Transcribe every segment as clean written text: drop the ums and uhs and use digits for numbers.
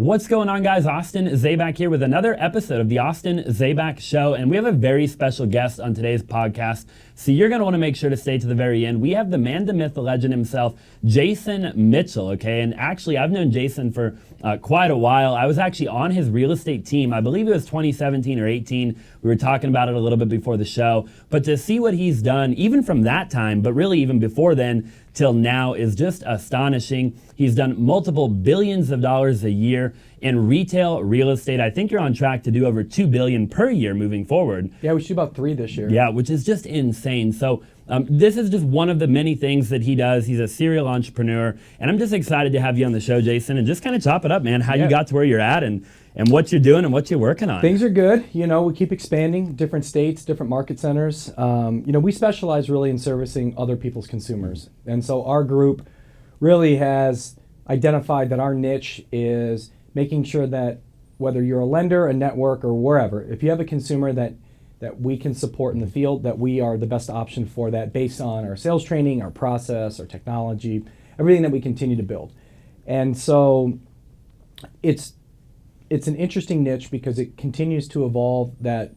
What's going on, guys? Austin Zabak here with another episode of the Austin Zabak Show, and we have a very special guest on today's podcast, so you're going to want to make sure to stay to the very end. We have the man, the myth, the legend himself, Jason Mitchell, okay? And actually, I've known Jason for quite a while. I was actually on his real estate team. I believe it was 2017 or 18. We were talking about it a little bit before the show, but to see what he's done, even from that time, but really even before then, till now is just astonishing. He's done multiple billions of dollars a year in retail real estate. I think you're on track to do over $2 billion per year moving forward. Yeah, we should do about 3 this year. Yeah, which is just insane. So this is just one of the many things that he does. He's a serial entrepreneur, and I'm just excited to have you on the show, Jason, and just kind of chop it up, man, how you got to where you're at and what you're doing and what you're working on. Things are good. You know, we keep expanding, different states, different market centers. We specialize really in servicing other people's consumers. And so our group really has identified that our niche is making sure that whether you're a lender, a network, or wherever, if you have a consumer that we can support in the field, that we are the best option for that based on our sales training, our process, our technology, everything that we continue to build. And so it's an interesting niche because it continues to evolve, that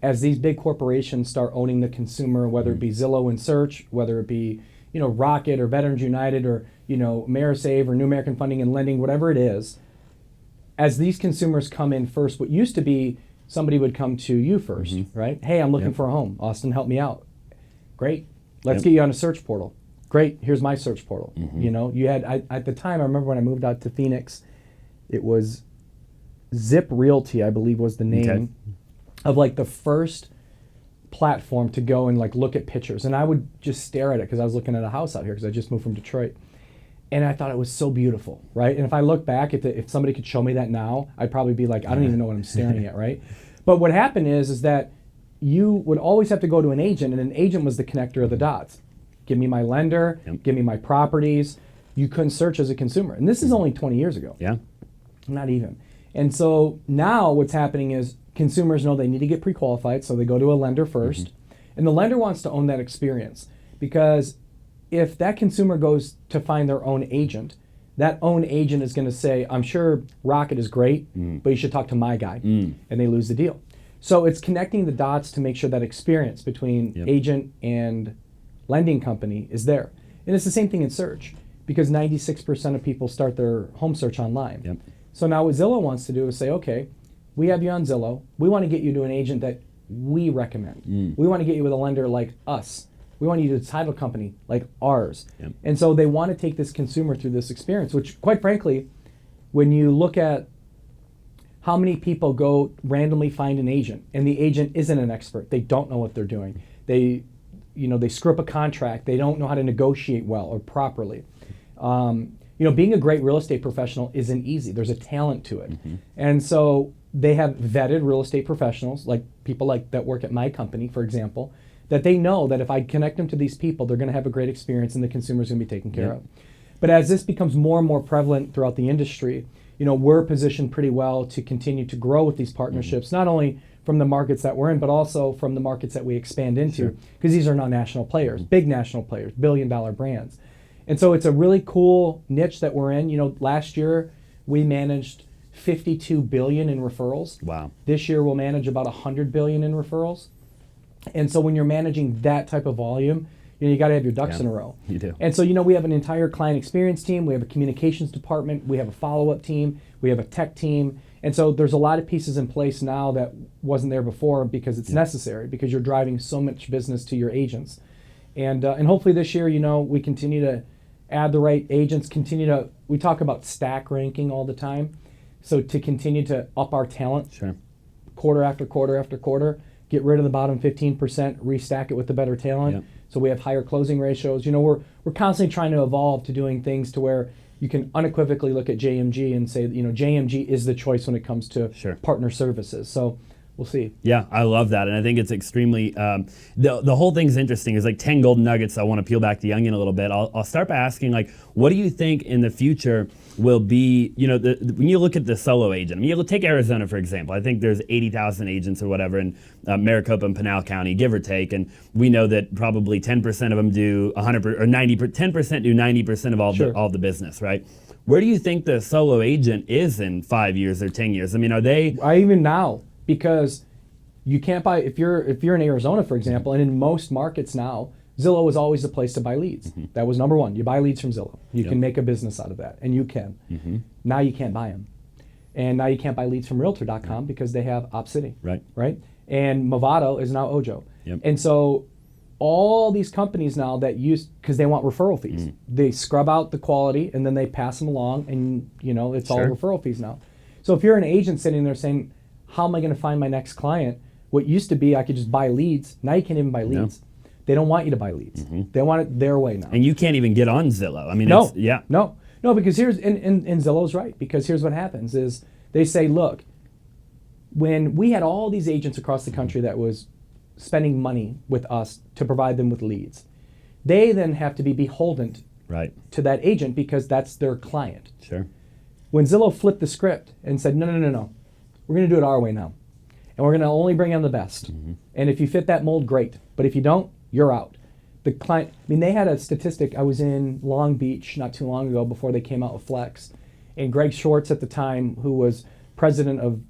as these big corporations start owning the consumer, whether it be Zillow and Search, whether it be Rocket or Veterans United or AmeriSave or New American Funding and Lending, whatever it is, as these consumers come in first, what used to be somebody would come to you first, right? Hey, I'm looking for a home. Austin, help me out. Great. Let's get you on a search portal. Great. Here's my search portal. You had, at the time, I remember when I moved out to Phoenix, it was Zip Realty, I believe was the name of like the first platform to go and like look at pictures. And I would just stare at it because I was looking at a house out here because I just moved from Detroit. And I thought it was so beautiful, right? And if I look back, if somebody could show me that now, I'd probably be like, I don't even know what I'm staring at, right? But what happened is that you would always have to go to an agent, and an agent was the connector of the dots. Give me my lender, give me my properties. You couldn't search as a consumer. And this is only 20 years ago. Yeah. Not even. And so now what's happening is consumers know they need to get pre-qualified, so they go to a lender first. And the lender wants to own that experience, because if that consumer goes to find their own agent, that own agent is going to say, I'm sure Rocket is great, but you should talk to my guy. And they lose the deal. So it's connecting the dots to make sure that experience between agent and lending company is there. And it's the same thing in search, because 96% of people start their home search online. So now what Zillow wants to do is say, okay, we have you on Zillow. We want to get you to an agent that we recommend. We want to get you with a lender like us. We want you to a title company like ours. And so they want to take this consumer through this experience, which quite frankly, when you look at how many people go randomly find an agent and the agent isn't an expert, they don't know what they're doing. They screw up a contract. They don't know how to negotiate well or properly. Being a great real estate professional isn't easy. There's a talent to it. And so they have vetted real estate professionals, like people like that work at my company, for example, that they know that if I connect them to these people, they're going to have a great experience and the consumer's going to be taken care of. But as this becomes more and more prevalent throughout the industry, we're positioned pretty well to continue to grow with these partnerships, not only from the markets that we're in, but also from the markets that we expand into, because these are not national players, big national players, billion-dollar brands. And so it's a really cool niche that we're in. Last year we managed $52 billion in referrals. Wow. This year we'll manage about $100 billion in referrals. And so when you're managing that type of volume, you got to have your ducks in a row. You do. And so we have an entire client experience team, we have a communications department, we have a follow-up team, we have a tech team. And so there's a lot of pieces in place now that wasn't there before, because it's necessary, because you're driving so much business to your agents. And hopefully this year, we continue to add the right agents, we talk about stack ranking all the time. So to continue to up our talent quarter after quarter after quarter, get rid of the bottom 15%, restack it with the better talent. So we have higher closing ratios. We're constantly trying to evolve to doing things to where you can unequivocally look at JMG and say, JMG is the choice when it comes to partner services. So we'll see. Yeah, I love that. And I think it's extremely, the whole thing's interesting. There's like 10 golden nuggets. I want to peel back the onion a little bit. I'll start by asking, what do you think in the future will be, when you look at the solo agent, you take Arizona, for example. I think there's 80,000 agents or whatever in Maricopa and Pinal County, give or take. And we know that probably 10% of them do 100 or 90, 10% do 90% of all the business, right? Where do you think the solo agent is in 5 years or 10 years? I mean, are they? Even now, because you can't buy, if you're in Arizona, for example, and in most markets now, Zillow is always the place to buy leads. That was number one. You buy leads from Zillow. You can make a business out of that, and you can. Now you can't buy them. And now you can't buy leads from Realtor.com because they have OpCity. Right? And Movado is now Ojo. And so all these companies now that use, because they want referral fees, they scrub out the quality and then they pass them along, and it's all referral fees now. So if you're an agent sitting there saying, how am I going to find my next client? What used to be I could just buy leads, now you can't even buy leads. They don't want you to buy leads. They want it their way now. And you can't even get on Zillow. I mean, No, because here's, and Zillow's right, because here's what happens is they say, look, when we had all these agents across the country that was spending money with us to provide them with leads, they then have to be beholden to that agent because that's their client. When Zillow flipped the script and said, no, we're going to do it our way now. And we're going to only bring in the best. And if you fit that mold, great. But if you don't, you're out. The client, I mean, they had a statistic. I was in Long Beach not too long ago before they came out with Flex. And Greg Schwartz at the time, who was president of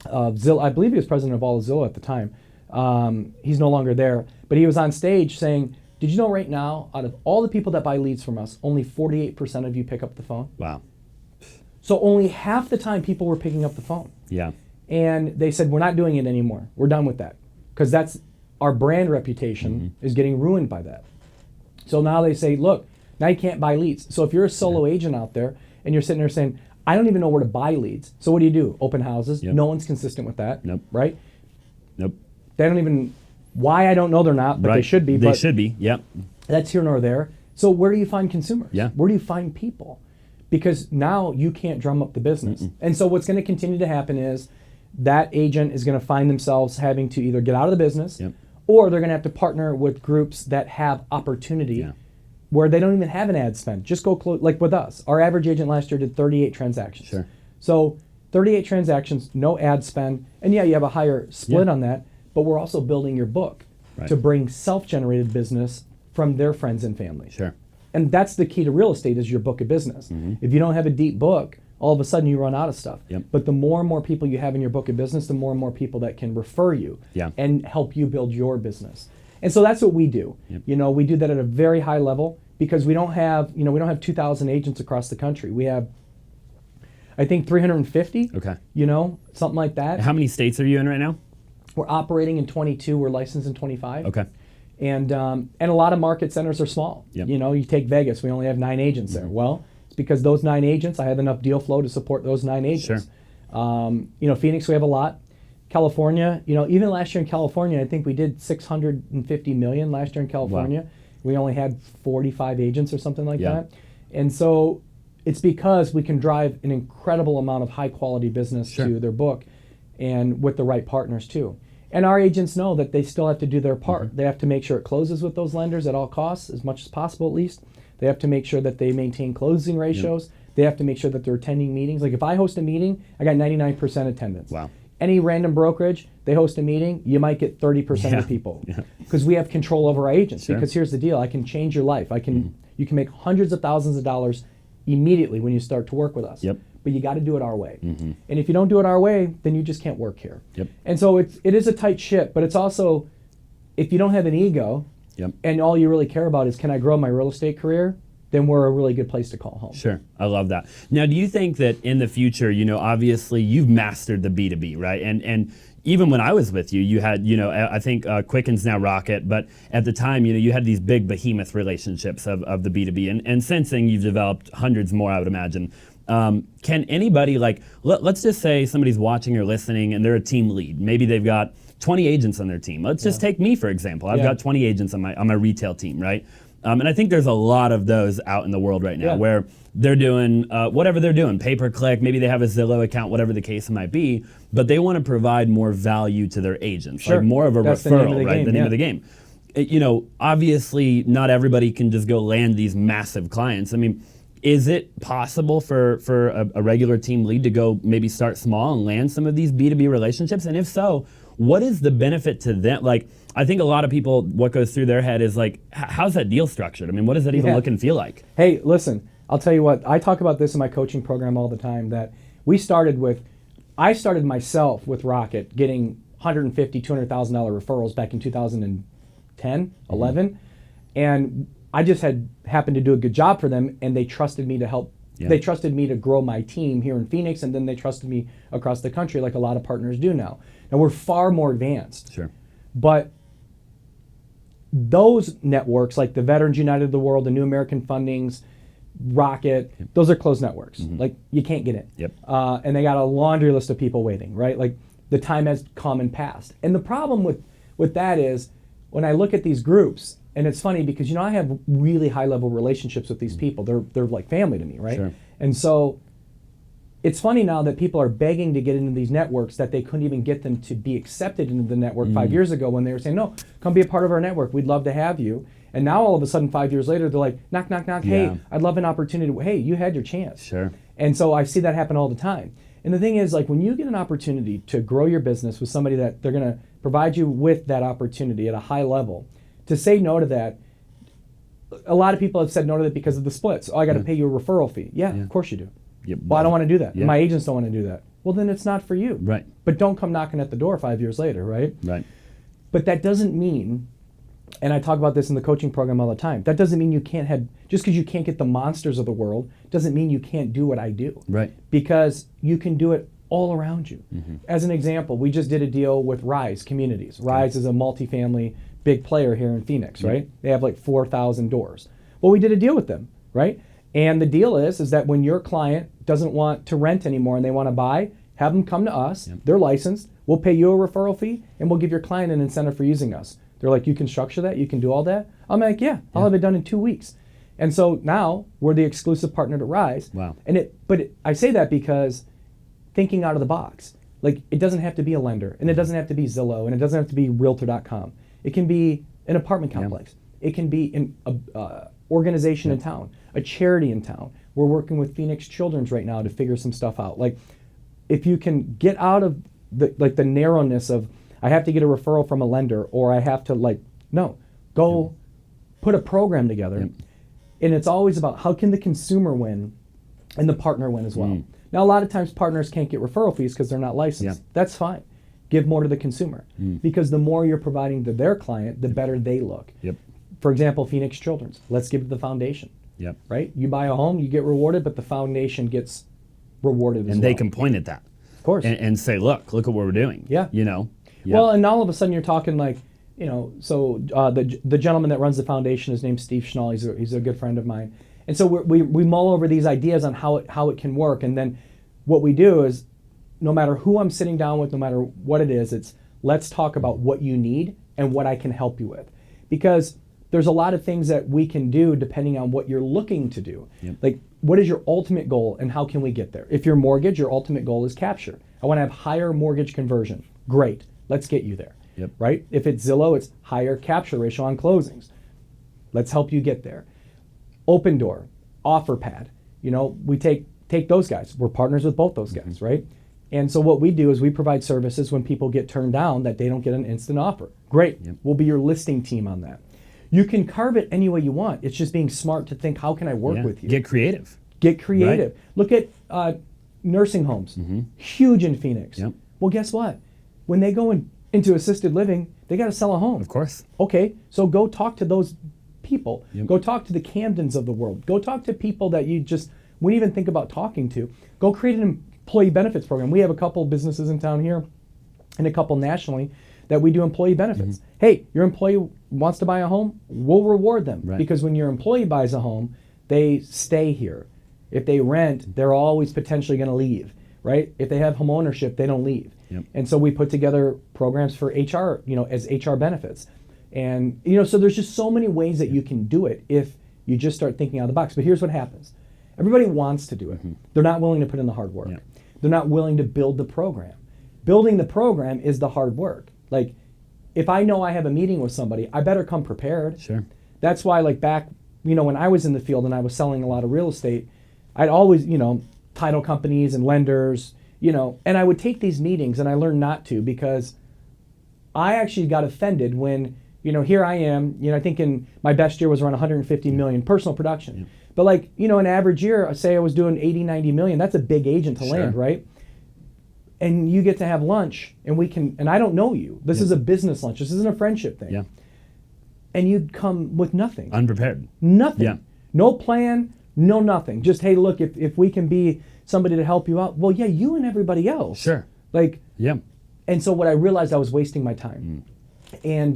Zillow, I believe he was president of all of Zillow at the time. He's no longer there. But he was on stage saying, did you know right now, out of all the people that buy leads from us, only 48% of you pick up the phone? Wow. So only half the time people were picking up the phone. Yeah. And they said, we're not doing it anymore. We're done with that. Because that's our brand reputation is getting ruined by that. So now they say, look, now you can't buy leads. So if you're a solo agent out there and you're sitting there saying, I don't even know where to buy leads. So what do? Open houses. No one's consistent with that. Right? They don't even, why I don't know they're not, but they should be. They should be, That's here nor there. So where do you find consumers? Where do you find people? Because now you can't drum up the business. And so what's going to continue to happen is that agent is going to find themselves having to either get out of the business or they're going to have to partner with groups that have opportunity where they don't even have an ad spend. Just go close, like with us. Our average agent last year did 38 transactions. So 38 transactions, no ad spend. And you have a higher split on that, but we're also building your book to bring self-generated business from their friends and family. And that's the key to real estate is your book of business. If you don't have a deep book, all of a sudden you run out of stuff. But the more and more people you have in your book of business, the more and more people that can refer you and help you build your business. And so that's what we do. We do that at a very high level because we don't have, we don't have 2,000 agents across the country. We have, I think, 350. Something like that. How many states are you in right now? We're operating in 22. We're licensed in 25. Okay. And a lot of market centers are small. You take Vegas, we only have 9 agents there. Well, it's because those 9 agents, I have enough deal flow to support those 9 agents. Phoenix, we have a lot. California, even last year in California, I think we did $650 million last year in California. Wow. We only had 45 agents or something like that. And so it's because we can drive an incredible amount of high quality business to their book and with the right partners too. And our agents know that they still have to do their part. They have to make sure it closes with those lenders at all costs, as much as possible at least. They have to make sure that they maintain closing ratios. They have to make sure that they're attending meetings. Like if I host a meeting, I got 99% attendance. Wow. Any random brokerage, they host a meeting, you might get 30% of the people. Because we have control over our agents. Because here's the deal, I can change your life. You can make hundreds of thousands of dollars immediately when you start to work with us. But you got to do it our way. And if you don't do it our way, then you just can't work here. And so it is a tight ship, but it's also, if you don't have an ego and all you really care about is can I grow my real estate career, then we're a really good place to call home. Sure, I love that. Now, do you think that in the future, obviously you've mastered the B2B, right? And even when I was with you, you had, I think Quicken's now Rocket, but at the time, you had these big behemoth relationships of the B2B. And since then, you've developed hundreds more, I would imagine. Can anybody, let's just say somebody's watching or listening and they're a team lead. Maybe they've got 20 agents on their team. Let's just take me, for example. I've got 20 agents on my retail team, right? And I think there's a lot of those out in the world right now where they're doing whatever they're doing, pay-per-click, maybe they have a Zillow account, whatever the case might be, but they want to provide more value to their agents, like more of a referral, right? The name of the game. Obviously not everybody can just go land these massive clients. I mean, is it possible for a regular team lead to go maybe start small and land some of these B2B relationships? And if so, what is the benefit to them? I think a lot of people, what goes through their head is how's that deal structured? I mean, what does that even look and feel like? Hey, listen, I'll tell you what, I talk about this in my coaching program all the time, that I started myself with Rocket getting $150,000, $200,000 referrals back in 2010, 11. And I just happened to do a good job for them, and they trusted me to help. Yeah. They trusted me to grow my team here in Phoenix, and then they trusted me across the country like a lot of partners do now. Now we're far more advanced. Sure. But those networks, like the Veterans United of the world, the New American Fundings, Rocket, those are closed networks. Like, you can't get in. Yep. And they got a laundry list of people waiting, right? Like, the time has come and passed. And the problem with that is, when I look at these groups, and it's funny because, I have really high level relationships with these people. They're like family to me, right? Sure. And so it's funny now that people are begging to get into these networks that they couldn't even get them to be accepted into the network 5 years ago, when they were saying, no, come be a part of our network. We'd love to have you. And now all of a sudden, 5 years later, they're like, knock, knock, knock. Yeah. Hey, I'd love an opportunity. Hey, you had your chance. Sure. And so I see that happen all the time. And the thing is, like, when you get an opportunity to grow your business with somebody that they're going to provide you with that opportunity at a high level, to say no to that, a lot of people have said no to that because of the splits. Oh, I got to pay you a referral fee. Yeah, of course you do. Yep. Well, I don't want to do that. Yeah. My agents don't want to do that. Well, then it's not for you. Right. But don't come knocking at the door 5 years later, right? Right. But that doesn't mean, and I talk about this in the coaching program all the time, that doesn't mean you can't have, just because you can't get the monsters of the world, doesn't mean you can't do what I do. Right. Because you can do it all around you. As an example, we just did a deal with Rise Communities. Rise is a multifamily big player here in Phoenix, right? They have like 4,000 doors. Well, we did a deal with them, right? And the deal is that when your client doesn't want to rent anymore and they want to buy, have them come to us. They're licensed. We'll pay you a referral fee, and we'll give your client an incentive for using us. They're like, you can structure that? You can do all that? I'm like, yeah, I'll have it done in 2 weeks. And so now we're the exclusive partner to Rise. Wow. I say that because thinking out of the box. Like, it doesn't have to be a lender, and it doesn't have to be Zillow, and it doesn't have to be Realtor.com. It can be an apartment complex. It can be an organization in town, a charity in town. We're working with Phoenix Children's right now to figure some stuff out. Like, if you can get out of the narrowness of, I have to get a referral from a lender, or I have to go put a program together. And it's always about, how can the consumer win and the partner win as well. Now, a lot of times partners can't get referral fees because they're not licensed. That's fine. Give more to the consumer, because the more you're providing to their client, the better they look. For example, Phoenix Children's, let's give it to the foundation. Right? You buy a home, you get rewarded, but the foundation gets rewarded as well. And they can point at that. Of course. And say, look what we're doing. Yeah. Well, and all of a sudden you're talking like, so the gentleman that runs the foundation, his name's Steve Schnall. He's a good friend of mine. And so we mull over these ideas on how it can work. And then what we do is, no matter who I'm sitting down with, no matter what it is, it's, let's talk about what you need and what I can help you with. Because there's a lot of things that we can do depending on what you're looking to do. Like, what is your ultimate goal and how can we get there? If you're mortgage, your ultimate goal is capture. I want to have higher mortgage conversion. Great, let's get you there. Right? If it's Zillow, it's higher capture ratio on closings. Let's help you get there. Open Door, OfferPad, we take those guys. We're partners with both those guys, right? And so what we do is we provide services when people get turned down that they don't get an instant offer. Great, we'll be your listing team on that. You can carve it any way you want. It's just being smart to think, how can I work with you? Get creative. Get creative. Right? Look at nursing homes, huge in Phoenix. Well, guess what? When they go into assisted living, they got to sell a home. Of course. Okay, so go talk to those people. Go talk to the Camdens of the world. Go talk to people that you just wouldn't even think about talking to. Go create an employee benefits program. We have a couple businesses in town here and a couple nationally that we do employee benefits. Hey, your employee wants to buy a home, we'll reward them. Because when your employee buys a home, they stay here. If they rent, they're always potentially going to leave, right? If they have home ownership, they don't leave. And so we put together programs for HR, as HR benefits. And, so there's just so many ways that you can do it if you just start thinking out of the box. But here's what happens. Everybody wants to do it. They're not willing to put in the hard work. They're not willing to build the program. Building the program is the hard work. Like, if I know I have a meeting with somebody, I better come prepared. Sure. That's why, like, back, when I was in the field and I was selling a lot of real estate, I'd always, title companies and lenders, and I would take these meetings and I learned not to, because I actually got offended when, here I am, I think in my best year was around 150 million personal production. But like, an average year, say I was doing 80, 90 million, that's a big agent to Sure. land, right? And you get to have lunch and I don't know you. This is a business lunch. This isn't a friendship thing. Yeah. And you'd come with nothing. Unprepared. Nothing. Yeah. No plan, no nothing. Just, hey, look, if we can be somebody to help you out, well, yeah, you and everybody else. Sure. Like, Yeah. and so what I realized, I was wasting my time. And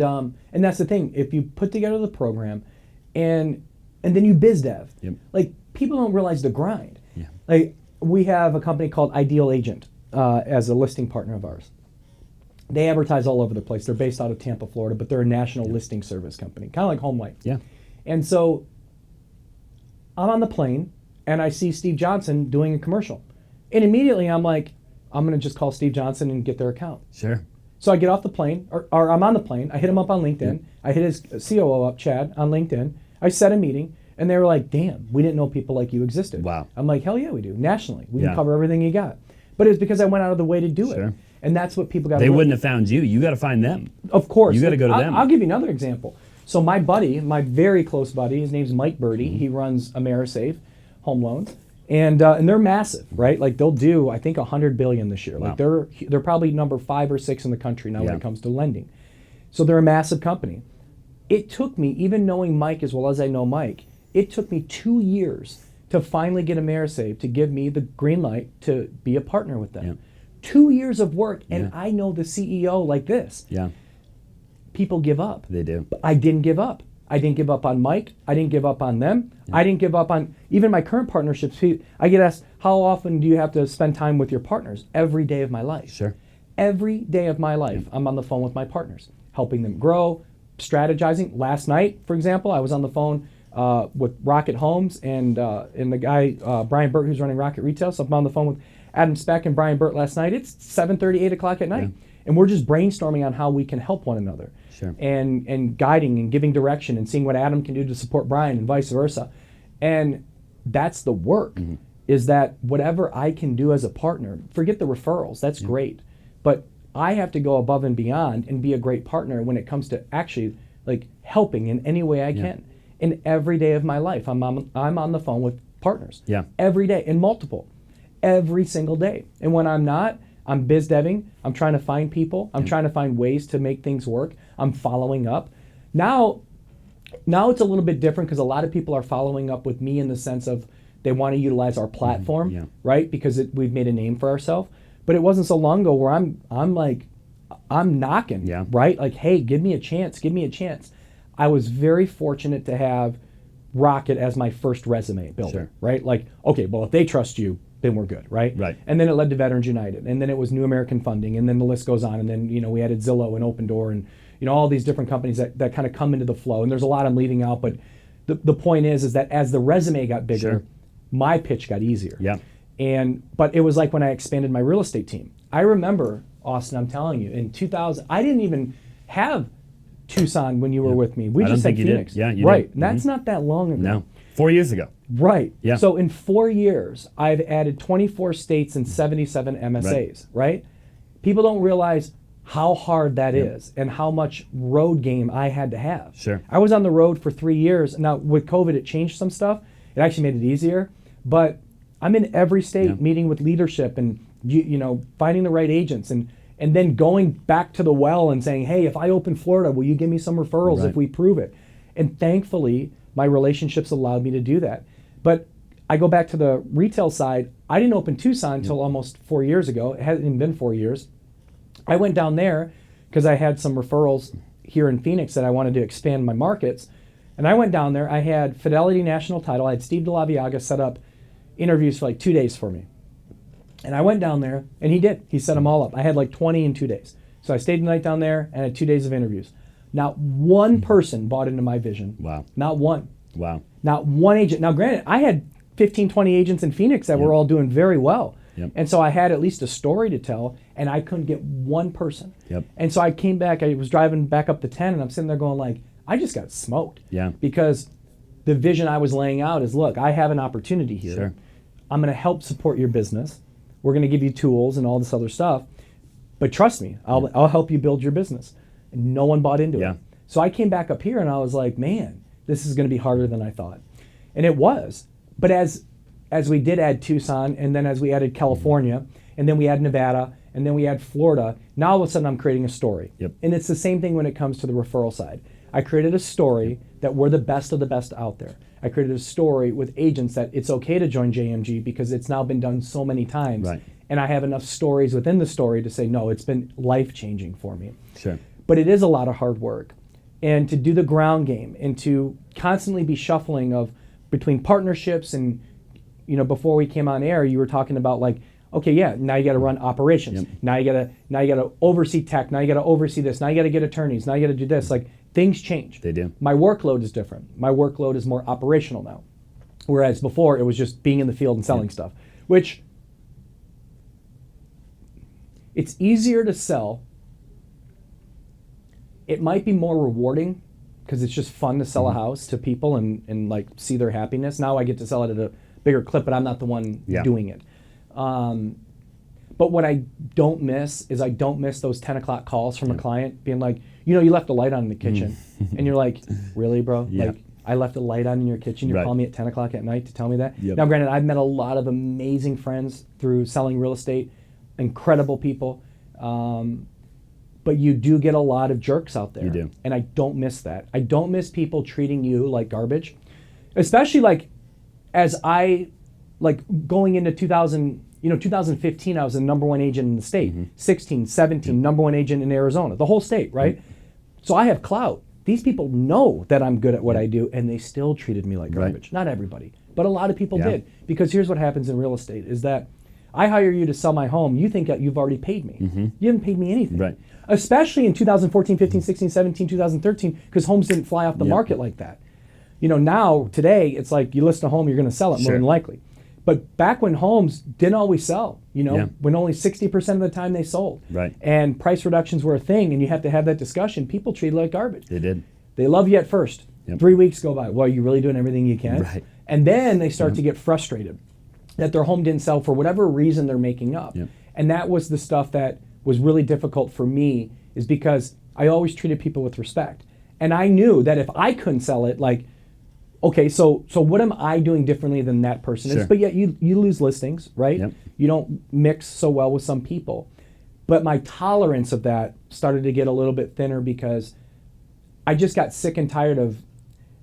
that's the thing. If you put together the program and then you biz dev, Yep. like, people don't realize the grind. Yeah. Like, we have a company called Ideal Agent as a listing partner of ours. They advertise all over the place. They're based out of Tampa, Florida, but they're a national listing service company, kind of like HomeLight. Yeah. And so I'm on the plane and I see Steve Johnson doing a commercial. And immediately I'm like, I'm going to just call Steve Johnson and get their account. Sure. So I get off the plane, or I'm on the plane. I hit him up on LinkedIn. Yeah. I hit his COO up, Chad, on LinkedIn. I set a meeting, and they were like, damn, we didn't know people like you existed. Wow. I'm like, hell yeah, we do. Nationally. We Yeah. can cover everything you got. But it's because I went out of the way to do Sure. it. And that's what people got They to wouldn't have found you. You got to find them. Of course. You got to go to them. I'll give you another example. So my buddy, my very close buddy, his name's Mike Birdie. He runs Amerisave Home Loans. And they're massive, right? Like, they'll do, I think, $100 billion this year. Wow. Like, they're probably number 5 or 6 in the country now when Yeah. it comes to lending. So they're a massive company. It took me, even knowing Mike as well as I know Mike, it took me 2 years to finally get Amerisave to give me the green light to be a partner with them. Yeah. 2 years of work, and Yeah. I know the CEO like this. Yeah. People give up. They do. But I didn't give up. I didn't give up on Mike. I didn't give up on them. Yeah. I didn't give up on even my current partnerships. I get asked, how often do you have to spend time with your partners? Every day of my life. Sure. Every day of my life, I'm on the phone with my partners, helping them grow, strategizing. Last night, for example, I was on the phone with Rocket Homes and the guy, Brian Burt, who's running Rocket Retail. So I'm on the phone with Adam Speck and Brian Burt last night. It's 7:30, 8 o'clock at night. Yeah. And we're just brainstorming on how we can help one another. Sure. And guiding and giving direction and seeing what Adam can do to support Brian and vice versa. And that's the work, is that whatever I can do as a partner, forget the referrals, that's great. But I have to go above and beyond and be a great partner when it comes to actually like helping in any way I can. In every day of my life, I'm on the phone with partners. Yeah. Every day, and multiple. Every single day. And when I'm not, I'm biz deving. I'm trying to find people. I'm trying to find ways to make things work. I'm following up. Now it's a little bit different because a lot of people are following up with me in the sense of they want to utilize our platform, Yeah. right? Because we've made a name for ourselves. But it wasn't so long ago where I'm knocking, Yeah. right? Like, hey, give me a chance. Give me a chance. I was very fortunate to have Rocket as my first resume builder, Sure. right? Like, okay, well, if they trust you, then we're good, right? Right. And then it led to Veterans United, and then it was New American Funding, and then the list goes on, and then we added Zillow and Open Door, and all these different companies that kind of come into the flow. And there's a lot I'm leaving out, but the point is that as the resume got bigger, Sure. my pitch got easier. Yeah. But it was like when I expanded my real estate team. I remember, Austin, I'm telling you, in 2000, I didn't even have Tucson when you were with me. We I don't just had think you did. Phoenix. Yeah, you right. did. And that's not that long ago. No. 4 years ago. Right. Yeah. So in 4 years, I've added 24 states and 77 MSAs, right? People don't realize how hard that is and how much road game I had to have. Sure. I was on the road for 3 years. Now, with COVID, it changed some stuff. It actually made it easier. But I'm in every state meeting with leadership and, finding the right agents and then going back to the well and saying, hey, if I open Florida, will you give me some referrals Right. if we prove it? And thankfully, my relationships allowed me to do that. But I go back to the retail side. I didn't open Tucson until almost 4 years ago. It hasn't even been 4 years. I went down there because I had some referrals here in Phoenix that I wanted to expand my markets. And I went down there. I had Fidelity National Title. I had Steve DeLaviaga set up interviews for like 2 days for me. And I went down there, and he did. He set them all up. I had like 20 in 2 days. So I stayed the night down there and had 2 days of interviews. Not one person bought into my vision. Wow. Not one. Wow. Not one agent. Now, granted, I had 15, 20 agents in Phoenix that were all doing very well. Yep. And so I had at least a story to tell, and I couldn't get one person. Yep. And so I came back, I was driving back up to 10, and I'm sitting there going like, I just got smoked. Yeah. Because the vision I was laying out is, look, I have an opportunity here. Sure. I'm going to help support your business. We're going to give you tools and all this other stuff. But trust me, I'll help you build your business. And no one bought into Yeah. it. So I came back up here and I was like, man, this is going to be harder than I thought. And it was. But as we did add Tucson, and then as we added California, and then we add Nevada, and then we add Florida, now all of a sudden I'm creating a story. Yep. And it's the same thing when it comes to the referral side. I created a story that we're the best of the best out there. I created a story with agents that it's okay to join JMG because it's now been done so many times. Right. And I have enough stories within the story to say, no, it's been life-changing for me. Sure. But it is a lot of hard work. And to do the ground game and to constantly be shuffling of between partnerships and, before we came on air, you were talking about like, okay, yeah, now you got to run operations. Yep. Now you got to oversee tech. Now you got to oversee this. Now you got to get attorneys. Now you got to do this. Like things change. They do. My workload is different. My workload is more operational now, whereas before it was just being in the field and selling stuff. Which it's easier to sell. It might be more rewarding because it's just fun to sell a house to people and like see their happiness. Now I get to sell it at a bigger clip, but I'm not the one doing it. But what I don't miss is I don't miss those 10 o'clock calls from a client being like, you left a light on in the kitchen. And you're like, really, bro? Like, I left a light on in your kitchen. You're calling me at 10 o'clock at night to tell me that? Yep. Now, granted, I've met a lot of amazing friends through selling real estate, incredible people. But you do get a lot of jerks out there. You do. And I don't miss that. I don't miss people treating you like garbage. Especially like as I, like going into 2015, I was the number one agent in the state. 16, 17, number one agent in Arizona, the whole state, right? So I have clout. These people know that I'm good at what I do, and they still treated me like garbage. Not everybody, but a lot of people did. Because here's what happens in real estate is that I hire you to sell my home. You think that you've already paid me. You haven't paid me anything. Right. Especially in 2014, 15, 16, 17, 2013, because homes didn't fly off the market like that. Now, today, it's like you list a home, you're going to sell it more than likely. But back when homes didn't always sell, when only 60% of the time they sold. Right. And price reductions were a thing, and you have to have that discussion. People treat it like garbage. They did. They love you at first. 3 weeks go by. Well, are you really doing everything you can? Right. And then they start to get frustrated that their home didn't sell for whatever reason they're making up. And that was the stuff that was really difficult for me, is because I always treated people with respect. And I knew that if I couldn't sell it, like, okay, so what am I doing differently than that person is? But yet you lose listings, right? You don't mix so well with some people. But my tolerance of that started to get a little bit thinner because I just got sick and tired of,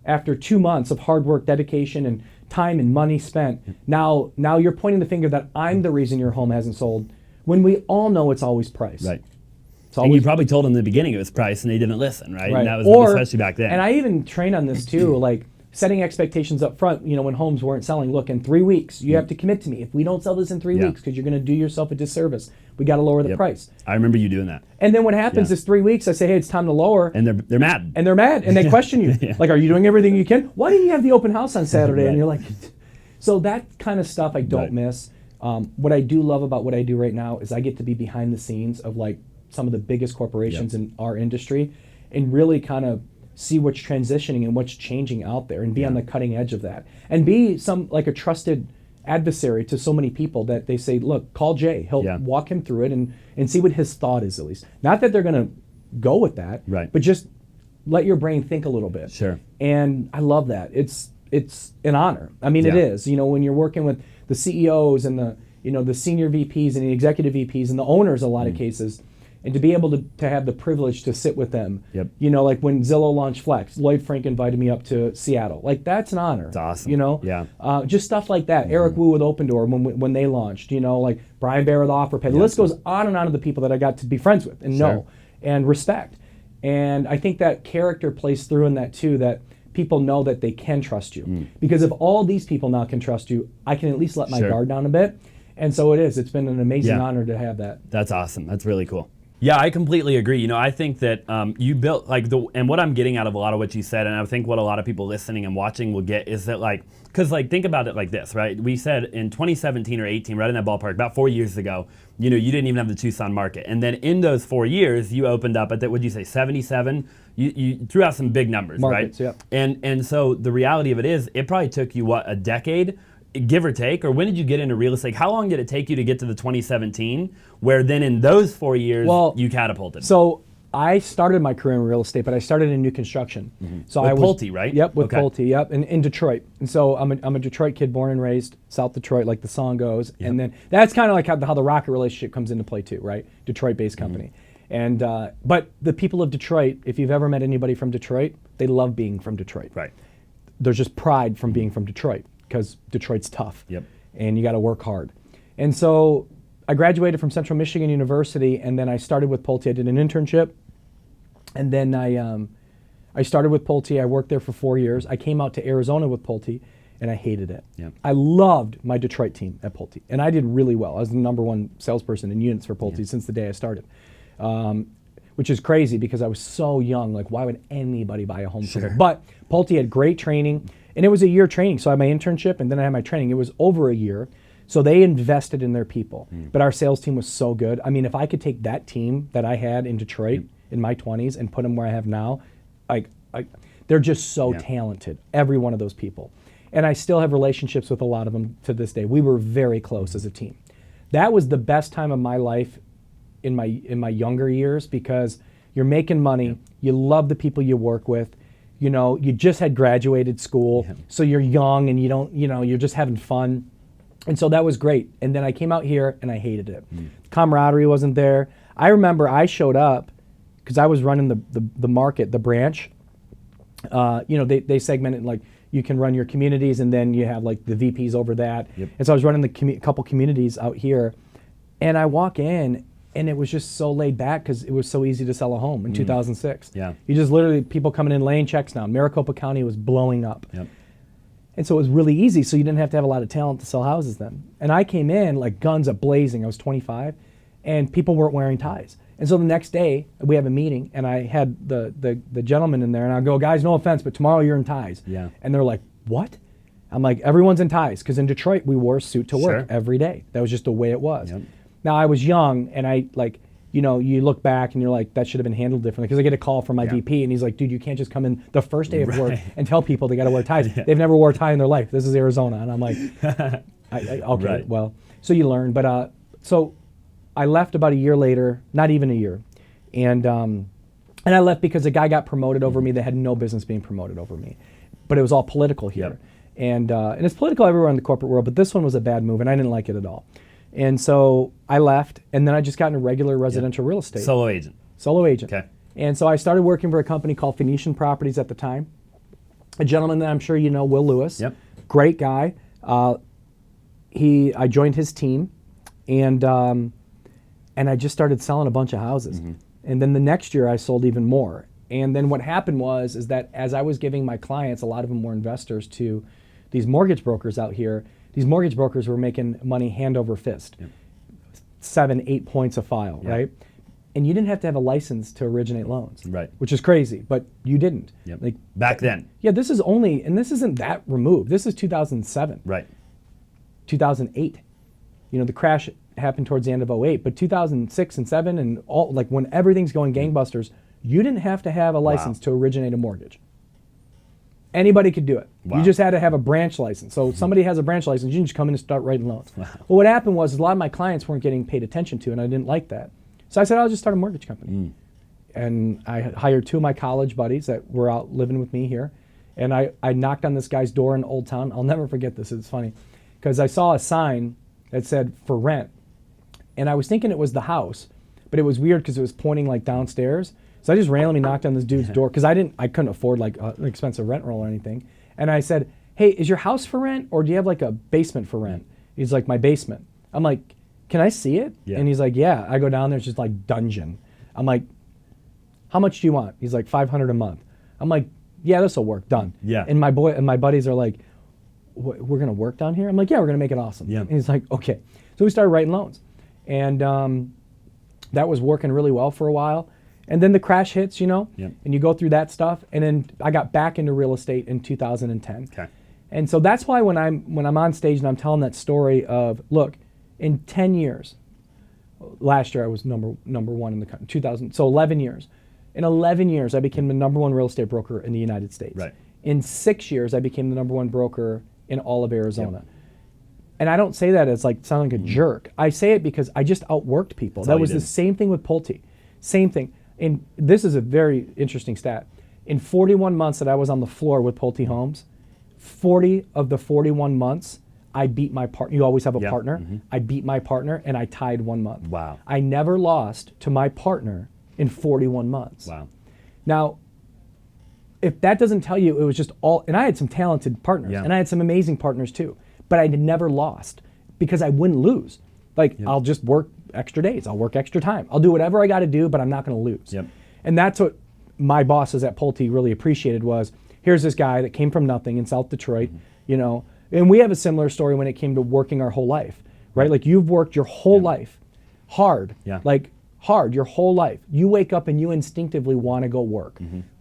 after 2 months of hard work, dedication, and time and money spent, now you're pointing the finger that I'm the reason your home hasn't sold, when we all know it's always price. Right. It's always, and you probably told them in the beginning it was price and they didn't listen, right? And that was especially back then. And I even train on this too, like setting expectations up front, when homes weren't selling. Look, in 3 weeks, you have to commit to me. If we don't sell this in 3 weeks, because you're going to do yourself a disservice, we got to lower the price. I remember you doing that. And then what happens is 3 weeks, I say, hey, it's time to lower. And they're mad. And they're mad, and they question you. Like, are you doing everything you can? Why didn't you have the open house on Saturday? And you're like, so that kind of stuff I don't miss. What I do love about what I do right now is I get to be behind the scenes of like some of the biggest corporations in our industry and really kind of see what's transitioning and what's changing out there and be on the cutting edge of that. And be a trusted adversary to so many people that they say, look, call Jay. He'll walk him through it and see what his thought is at least. Not that they're going to go with that, but just let your brain think a little bit. Sure. And I love that. It's an honor. I mean, it is. When you're working with the CEOs and the senior VPs and the executive VPs and the owners, a lot of cases, and to be able to have the privilege to sit with them. Like when Zillow launched Flex, Lloyd Frank invited me up to Seattle. Like, that's an honor. It's awesome. Just stuff like that. Eric Wu with Open Door when they launched. Like Brian Bear with OfferPay. The list goes on and on of the people that I got to be friends with and know and respect. And I think that character plays through in that too, that people know that they can trust you. Because if all these people now can trust you, I can at least let my guard down a bit. And so it is. It's been an amazing honor to have that. That's awesome. That's really cool. Yeah, I completely agree. I think that you built and what I'm getting out of a lot of what you said, and I think what a lot of people listening and watching will get is that because think about it like this, right? We said in 2017 or 18, right in that ballpark, about 4 years ago, you didn't even have the Tucson market. And then in those 4 years, you opened up at would you say 77? You threw out some big numbers, markets, right? And so the reality of it is, it probably took you, a decade? Give or take, or when did you get into real estate? How long did it take you to get to the 2017, where then in those 4 years you catapulted? So I started my career in real estate, but I started in new construction. So With I was Pulte, right? Yep, with Okay. Pulte. Yep, in Detroit. And so I'm a Detroit kid, born and raised South Detroit, like the song goes. Yep. And then that's kind of like how the Rocket relationship comes into play too, right? Detroit-based company. And but the people of Detroit, if you've ever met anybody from Detroit, they love being from Detroit. Right. There's just pride from being from Detroit because Detroit's tough. Yep. And you got to work hard. And so I graduated from Central Michigan University, and then I started with Pulte. I did an internship, and then I started with Pulte. I worked there for 4 years. I came out to Arizona with Pulte, and I hated it. Yep. I loved my Detroit team at Pulte, and I did really well. I was the #1 salesperson in units for Pulte since the day I started, which is crazy because I was so young. Like, why would anybody buy a home from me? But Pulte had great training, and it was a year training. So I had my internship, and then I had my training. It was over a year. So they invested in their people. But our sales team was so good. I mean, if I could take that team that I had in Detroit in my 20s and put them where I have now, they're just so talented, every one of those people. And I still have relationships with a lot of them to this day. We were very close as a team. That was the best time of my life in my younger years because you're making money, you love the people you work with, you know, you just had graduated school, so you're young and you don't, you know, you're just having fun. And so that was great. And then I came out here and I hated it. Camaraderie wasn't there. I remember I showed up because I was running the market, the branch. You know, they segment it like you can run your communities and then you have like the VPs over that. And so I was running the couple communities out here. And I walk in and it was just so laid back because it was so easy to sell a home in 2006. Yeah. You just literally, people coming in laying checks now. Maricopa County was blowing up. And so it was really easy, so you didn't have to have a lot of talent to sell houses then. And I came in like guns a-blazing. I was 25, and people weren't wearing ties. And so the next day, we have a meeting, and I had the gentleman in there, and I go, guys, no offense, but tomorrow you're in ties. And they're like, what? I'm like, everyone's in ties, because in Detroit, we wore a suit to work every day. That was just the way it was. Now, I was young, and I, like, you know, you look back and you're like, that should have been handled differently. Because I get a call from my VP and he's like, dude, you can't just come in the first day of work and tell people they got to wear ties. They've never wore a tie in their life. This is Arizona. And I'm like, okay, well, so you learn. But so I left about a year later, not even a year. And I left because a guy got promoted over me that had no business being promoted over me. But it was all political here. And it's political everywhere in the corporate world, but this one was a bad move and I didn't like it at all. And so I left, and then I just got into regular residential real estate. Solo agent. Solo agent. Okay. And so I started working for a company called Phoenician Properties at the time. A gentleman that I'm sure you know, Will Lewis. Great guy. I joined his team, and I just started selling a bunch of houses. And then the next year I sold even more. And then what happened is that as I was giving my clients, a lot of them were investors, to these mortgage brokers out here. These mortgage brokers were making money hand over fist, 7, 8 points a file, right? And you didn't have to have a license to originate loans, which is crazy, but you didn't. Like back then. Yeah, this is only, and this isn't that removed. This is 2007. 2008. You know, the crash happened towards the end of 08, but 2006 and 7 and all, like when everything's going gangbusters, you didn't have to have a license to originate a mortgage. Anybody could do it. You just had to have a branch license. So somebody has a branch license, you can just come in and start writing loans. Well, what happened was a lot of my clients weren't getting paid attention to, and I didn't like that. So I said, I'll just start a mortgage company. And I hired 2 of my college buddies that were out living with me here. And I knocked on this guy's door in Old Town. I'll never forget this. It's funny. Because I saw a sign that said, for rent. And I was thinking it was the house. But it was weird because it was pointing like downstairs. So I just randomly knocked on this dude's door because I couldn't afford like an expensive rent roll or anything. And I said, hey, is your house for rent or do you have like a basement for rent? He's like, my basement. I'm like, can I see it? And he's like, yeah. I go down there, it's just like dungeon. I'm like, how much do you want? He's like, $500 a month. I'm like, yeah, this will work, done. And my buddies are like, we're gonna work down here? I'm like, yeah, we're gonna make it awesome. And he's like, okay. So we started writing loans. And that was working really well for a while. And then the crash hits, you know, and you go through that stuff. And then I got back into real estate in 2010. And so that's why when I'm on stage and I'm telling that story of, look, in 10 years, last year I was number 1 in the country, 2000, so 11 years. In 11 years, I became the #1 real estate broker in the United States. In 6 years, I became the #1 broker in all of Arizona. And I don't say that as like sounding like a jerk. I say it because I just outworked people. That was the same thing with Pulte. Same thing. And this is a very interesting stat. In 41 months that I was on the floor with Pulte Homes, 40 of the 41 months, I beat my partner. You always have a partner. I beat my partner, and I tied 1 month. Wow. I never lost to my partner in 41 months. Wow. Now, if that doesn't tell you it was just all, and I had some talented partners, and I had some amazing partners too, but I never lost because I wouldn't lose. Like, I'll just work extra days. I'll work extra time. I'll do whatever I got to do, but I'm not going to lose. And that's what my bosses at Pulte really appreciated was, here's this guy that came from nothing in South Detroit, you know, and we have a similar story when it came to working our whole life, right? Like, you've worked your whole life hard, like hard your whole life. You wake up and you instinctively want to go work.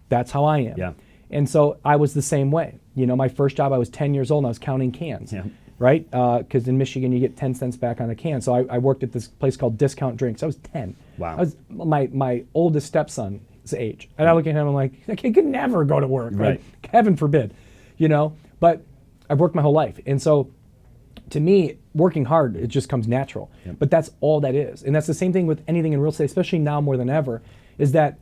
That's how I am. And so I was the same way. You know, my first job, I was 10 years old and I was counting cans, right? Because in Michigan, you get 10 cents back on a can. So I worked at this place called Discount Drinks. I was 10. Wow. I was my oldest stepson's age. And I look at him, I'm like, that kid could never go to work. Right. Like, heaven forbid, you know? But I've worked my whole life. And so to me, working hard, it just comes natural. But that's all that is. And that's the same thing with anything in real estate, especially now more than ever, is that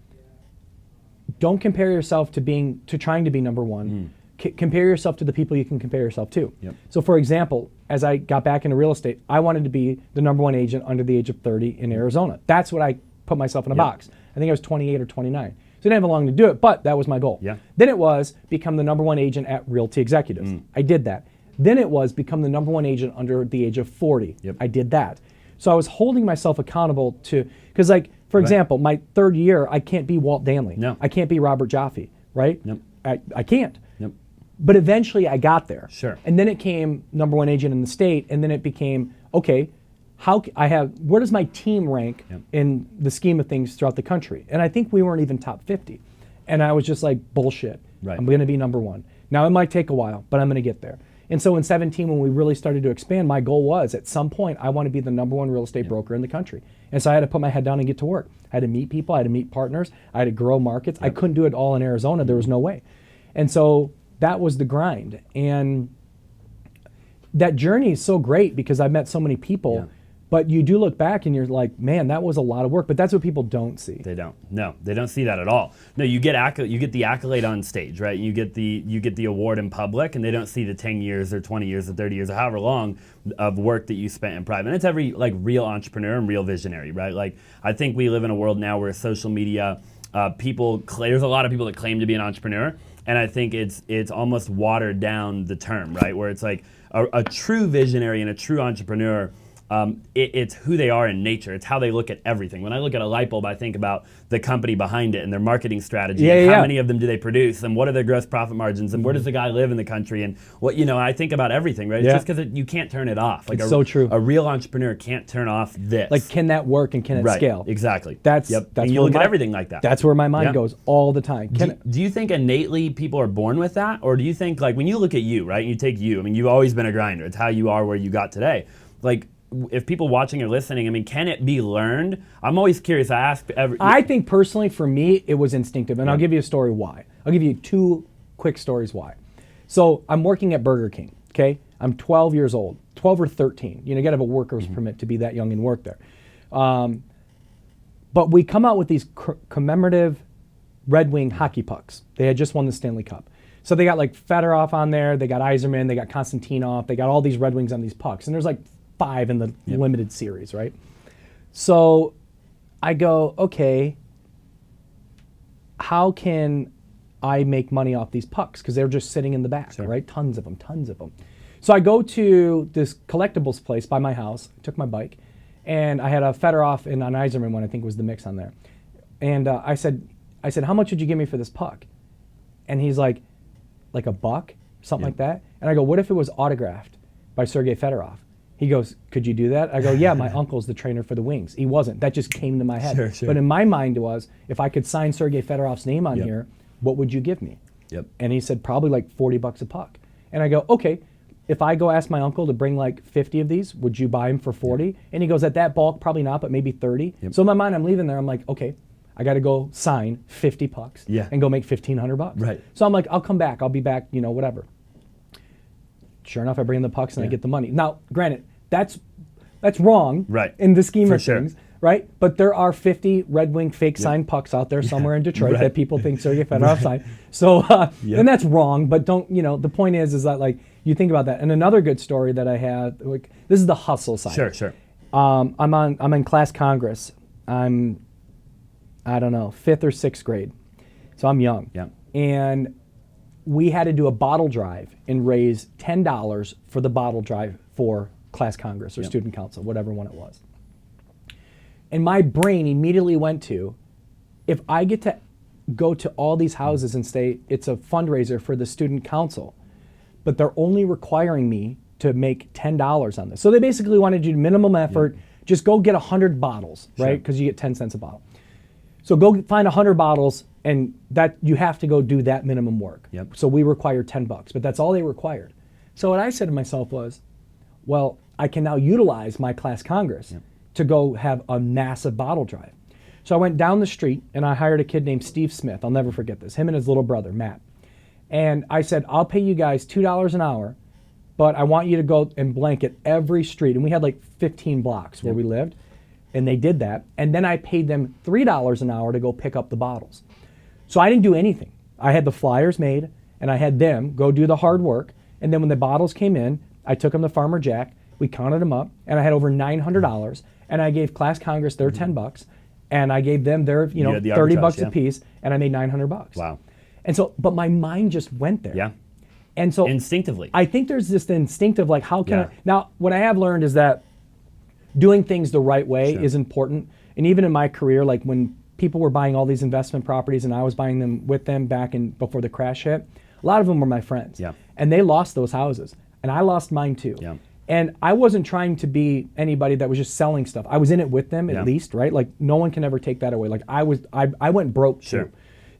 don't compare yourself to trying to be number one. Compare yourself to the people you can compare yourself to. So for example, as I got back into real estate, I wanted to be the number one agent under the age of 30 in Arizona. That's what I put myself in a box. I think I was 28 or 29. So I didn't have long to do it, but that was my goal. Then it was become the number one agent at Realty Executives. I did that. Then it was become the number one agent under the age of 40. I did that. So I was holding myself accountable to, because like, for example, my third year, I can't be Walt Danley. I can't be Robert Jaffe, right? I can't. But eventually I got there. And then it came number one agent in the state, and then it became, okay, where does my team rank in the scheme of things throughout the country? And I think we weren't even top 50. And I was just like, bullshit. I'm going to be number one. Now it might take a while, but I'm going to get there. And so in 17, when we really started to expand, my goal was at some point, I want to be the number one real estate broker in the country. And so I had to put my head down and get to work. I had to meet people, I had to meet partners, I had to grow markets. I couldn't do it all in Arizona, there was no way. And so that was the grind. And that journey is so great because I've met so many people, but you do look back and you're like, man, that was a lot of work. But that's what people don't see. They don't. No, they don't see that at all. No, you get the accolade on stage, right? You get the award in public, and they don't see the 10 years or 20 years or 30 years or however long of work that you spent in private. And it's every like real entrepreneur and real visionary, right? Like, I think we live in a world now where social media, there's a lot of people that claim to be an entrepreneur, and I think it's almost watered down the term, right? Where it's like a true visionary and a true entrepreneur. It's who they are in nature. It's how they look at everything. When I look at a light bulb, I think about the company behind it and their marketing strategy. And how many of them do they produce, and what are their gross profit margins, and where does the guy live in the country, and what, you know, I think about everything, right? It's just because you can't turn it off. Like, it's so true. A real entrepreneur can't turn off this. Like, can that work and can it scale? Exactly. That's and you look at everything like that. That's where my mind goes all the time. Do you think innately people are born with that, or do you think, like, when you look at you, right? And you take you. I mean, you've always been a grinder. It's how you are where you got today. Like, if people watching or listening, I mean, can it be learned? I'm always curious. I think personally, for me, it was instinctive, and I'll give you a story why. I'll give you 2 quick stories why. So I'm working at Burger King, okay? I'm 12 years old, 12 or 13. You know, you gotta have a worker's permit to be that young and work there. But we come out with these commemorative Red Wing hockey pucks. They had just won the Stanley Cup. So they got like Fedorov on there, they got Yzerman, they got Konstantinov, they got all these Red Wings on these pucks. And there's like 5 in the limited series, right? So I go, okay, how can I make money off these pucks? Because they're just sitting in the back, right? Tons of them. So I go to this collectibles place by my house, took my bike, and I had a Fedorov and an Yzerman one, I think was the mix on there. And I said, how much would you give me for this puck? And he's like $1, something like that. And I go, what if it was autographed by Sergei Fedorov? He goes, could you do that? I go, yeah, my uncle's the trainer for the Wings. He wasn't. That just came to my head. But in my mind it was, if I could sign Sergei Fedorov's name on here, what would you give me? And he said, probably like $40 a puck. And I go, okay, if I go ask my uncle to bring like 50 of these, would you buy them for 40? And he goes, at that bulk, probably not, but maybe 30. So in my mind, I'm leaving there. I'm like, okay, I got to go sign 50 pucks and go make $1,500. So I'm like, I'll come back. I'll be back, you know, whatever. Sure enough, I bring in the pucks and I get the money. Now, granted, that's wrong in the scheme of things. right? But there are 50 Red Wing fake signed pucks out there somewhere in Detroit Right. that people think Sergei Fedorov signed. So, and that's wrong. But don't, the point is that like you think about that. And another good story that I have, like, this is the hustle side. Sure. I'm in class Congress. I don't know, 5th or 6th grade. So I'm young. Yeah. And we had to do a bottle drive and raise $10 for the bottle drive for class Congress or student council, whatever one it was. And my brain immediately went to, if I get to go to all these houses and say it's a fundraiser for the student council, but they're only requiring me to make $10 on this. So they basically wanted you to minimum effort, just go get 100 bottles, right? Because you get 10 cents a bottle. So go find 100 bottles, and that you have to go do that minimum work. So we require $10, but that's all they required. So what I said to myself was, well, I can now utilize my class Congress to go have a massive bottle drive. So I went down the street and I hired a kid named Steve Smith. I'll never forget this. Him and his little brother, Matt. And I said, I'll pay you guys $2 an hour, but I want you to go and blanket every street. And we had like 15 blocks where we lived. And they did that. And then I paid them $3 an hour to go pick up the bottles. So I didn't do anything. I had the flyers made, and I had them go do the hard work. And then when the bottles came in, I took them to Farmer Jack. We counted them up, and I had over $900. And I gave Class Congress their $10, and I gave them their $30 a piece, and I made $900. Wow. And so, but my mind just went there. Yeah. And so Instinctively. I think there's this instinctive, like, how can I? Now, what I have learned is that doing things the right way is important. And even in my career, like when people were buying all these investment properties and I was buying them with them back in before the crash hit, a lot of them were my friends. And they lost those houses. And I lost mine too. And I wasn't trying to be anybody that was just selling stuff. I was in it with them at least, right? Like no one can ever take that away. Like I went broke too.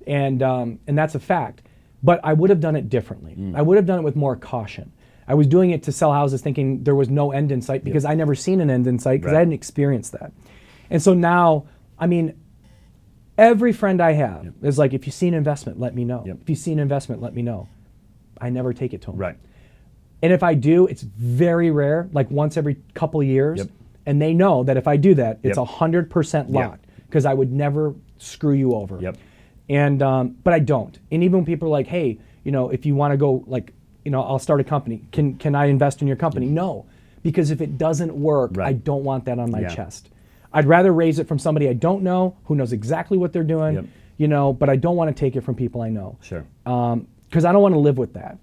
And that's a fact. But I would have done it differently. I would have done it with more caution. I was doing it to sell houses thinking there was no end in sight because I never seen an end in sight because I hadn't experienced that. And so now, I mean, every friend I have is like, if you see an investment, let me know. If you see an investment, let me know. I never take it to them. Right. And if I do, it's very rare, like once every couple of years. And they know that if I do that, it's 100% locked because I would never screw you over. And, but I don't. And even when people are like, hey, if you want to go like, I'll start a company. Can I invest in your company? No, because if it doesn't work, I don't want that on my chest. I'd rather raise it from somebody I don't know, who knows exactly what they're doing, but I don't want to take it from people I know. Because I don't want to live with that.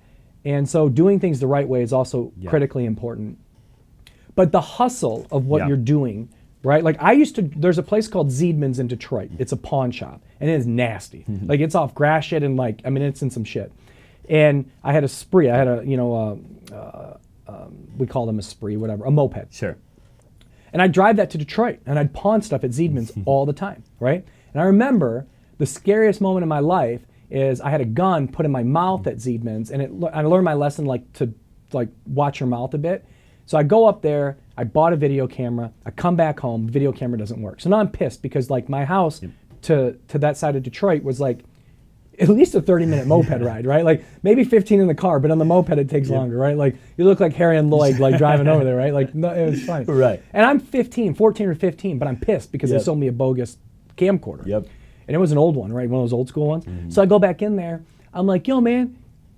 And so doing things the right way is also critically important. But the hustle of what you're doing, right? Like there's a place called Ziedman's in Detroit. It's a pawn shop, and it is nasty. Like it's off grass shit and it's in some shit. And I had a spree. I had we call them a spree, whatever, a moped. And I'd drive that to Detroit, and I'd pawn stuff at Ziedman's all the time, right? And I remember the scariest moment in my life is I had a gun put in my mouth at Ziedman's, and I learned my lesson to watch your mouth a bit. So I go up there, I bought a video camera, I come back home, video camera doesn't work. So now I'm pissed because like my house to that side of Detroit was like at least a 30-minute moped ride, right? Like maybe 15 in the car, but on the moped it takes longer, right? Like you look like Harry and Lloyd like driving over there, right? Like no, it was fine. And I'm 14 or 15, but I'm pissed because they sold me a bogus camcorder. And it was an old one, right? One of those old school ones. So I go back in there, I'm like, yo man,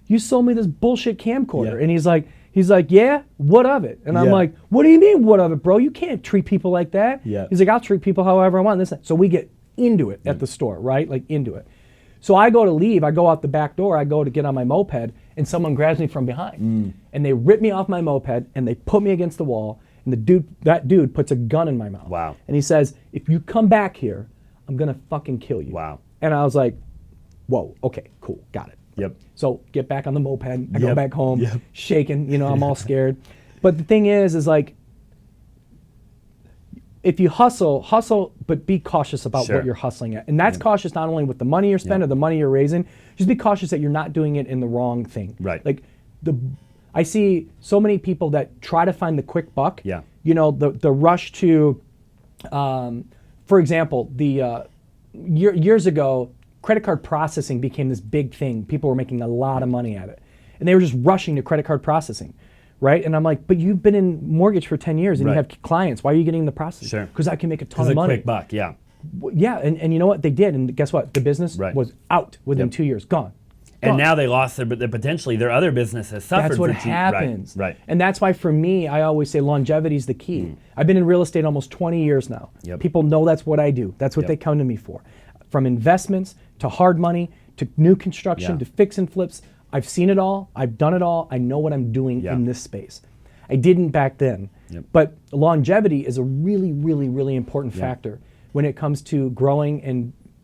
you sold me this bullshit camcorder. And he's like, yeah, what of it? And I'm like, what do you mean what of it, bro? You can't treat people like that. He's like, I'll treat people however I want. So we get into it at the store, right? Like into it. So I go to leave, I go out the back door, I go to get on my moped, and someone grabs me from behind. And they rip me off my moped, and they put me against the wall, and that dude puts a gun in my mouth. And he says, if you come back here, I'm gonna fucking kill you. And I was like, whoa, okay, cool, got it. So get back on the moped, I go back home, shaking, I'm all scared. But the thing is like, if you hustle, but be cautious about what you're hustling at. And that's cautious not only with the money you're spending or the money you're raising, just be cautious that you're not doing it in the wrong thing. Like I see so many people that try to find the quick buck. The rush to, for example, years ago, credit card processing became this big thing. People were making a lot of money at it. And they were just rushing to credit card processing. right? And I'm like, but you've been in mortgage for 10 years and you Right. have clients. Why are you getting in the process? Sure. Because I can make a ton Because of a money. quick buck, yeah. Yeah, and you know what? They did, and guess what? The business Right. was out within Yep. 2 years, gone. And now they lost their potentially their other business has suffered. That's what for happens. Right. And that's why for me, I always say longevity is the key. I've been in real estate almost 20 years now. Yep. People know that's what I do. That's what Yep. they come to me for. From investments to hard money to new construction Yeah. to fix and flips. I've seen it all. I've done it all. I know what I'm doing Yeah. in this space. I didn't back then. Yep. But longevity is a really, really, really important factor when it comes to growing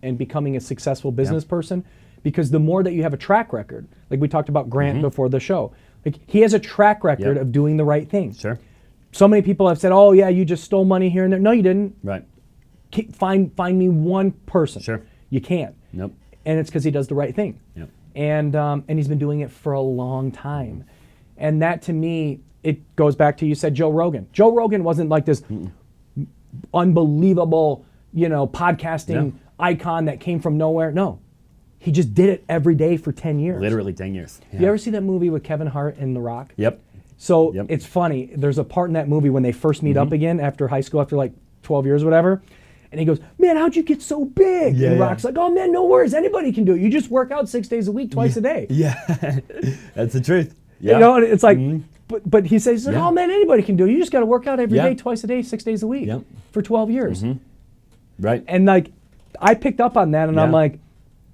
and becoming a successful business person. Because the more that you have a track record, like we talked about Grant before the show, like he has a track record Yep. of doing the right thing. Sure. So many people have said, "Oh yeah, you just stole money here and there." No, you didn't. Right. Find me one person. Sure. You can't. Nope. And it's because he does the right thing. Yep. And he's been doing it for a long time. And that to me, it goes back to you said Joe Rogan. Joe Rogan wasn't like this unbelievable, podcasting icon that came from nowhere. No. He just did it every day for 10 years. Literally 10 years. Yeah. You ever see that movie with Kevin Hart and The Rock? Yep. So Yep. it's funny. There's a part in that movie when they first meet up again after high school, after like 12 years or whatever. And he goes, "Man, how'd you get so big?" Yeah, and yeah. Rock's like, "Oh man, no worries. Anybody can do it. You just work out 6 days a week, twice a day." Yeah. That's the truth. Yeah. And it's like, but he says, Yeah. "Oh man, anybody can do it. You just got to work out every Yeah. day, twice a day, 6 days a week Yep. for 12 years." Right. And like, I picked up on that, and I'm Yeah. like,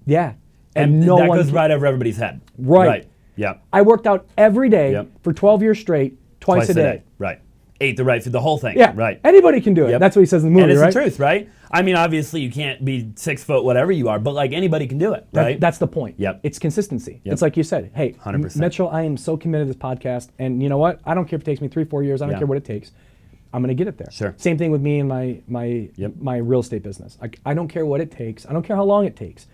"Yeah." And no that one goes can- right over everybody's head. Right. Right. Yeah. I worked out every day Yep. for 12 years straight, twice a day. Right. Ate the right food, the whole thing. Yeah, Right. Anybody can do it. Yep. That's what he says in the movie, And it's right? the truth, right? I mean, obviously you can't be 6 foot whatever you are, but like anybody can do it, right? That's the point. Yep. It's consistency. Yep. It's like you said, hey, 100%. Mitchell, I am so committed to this podcast, and you know what? I don't care if it takes me 3-4 years. I don't Yeah. care what it takes. I'm going to get it there. Sure. Same thing with me and my Yep. my real estate business. I don't care what it takes. I don't care how long it takes.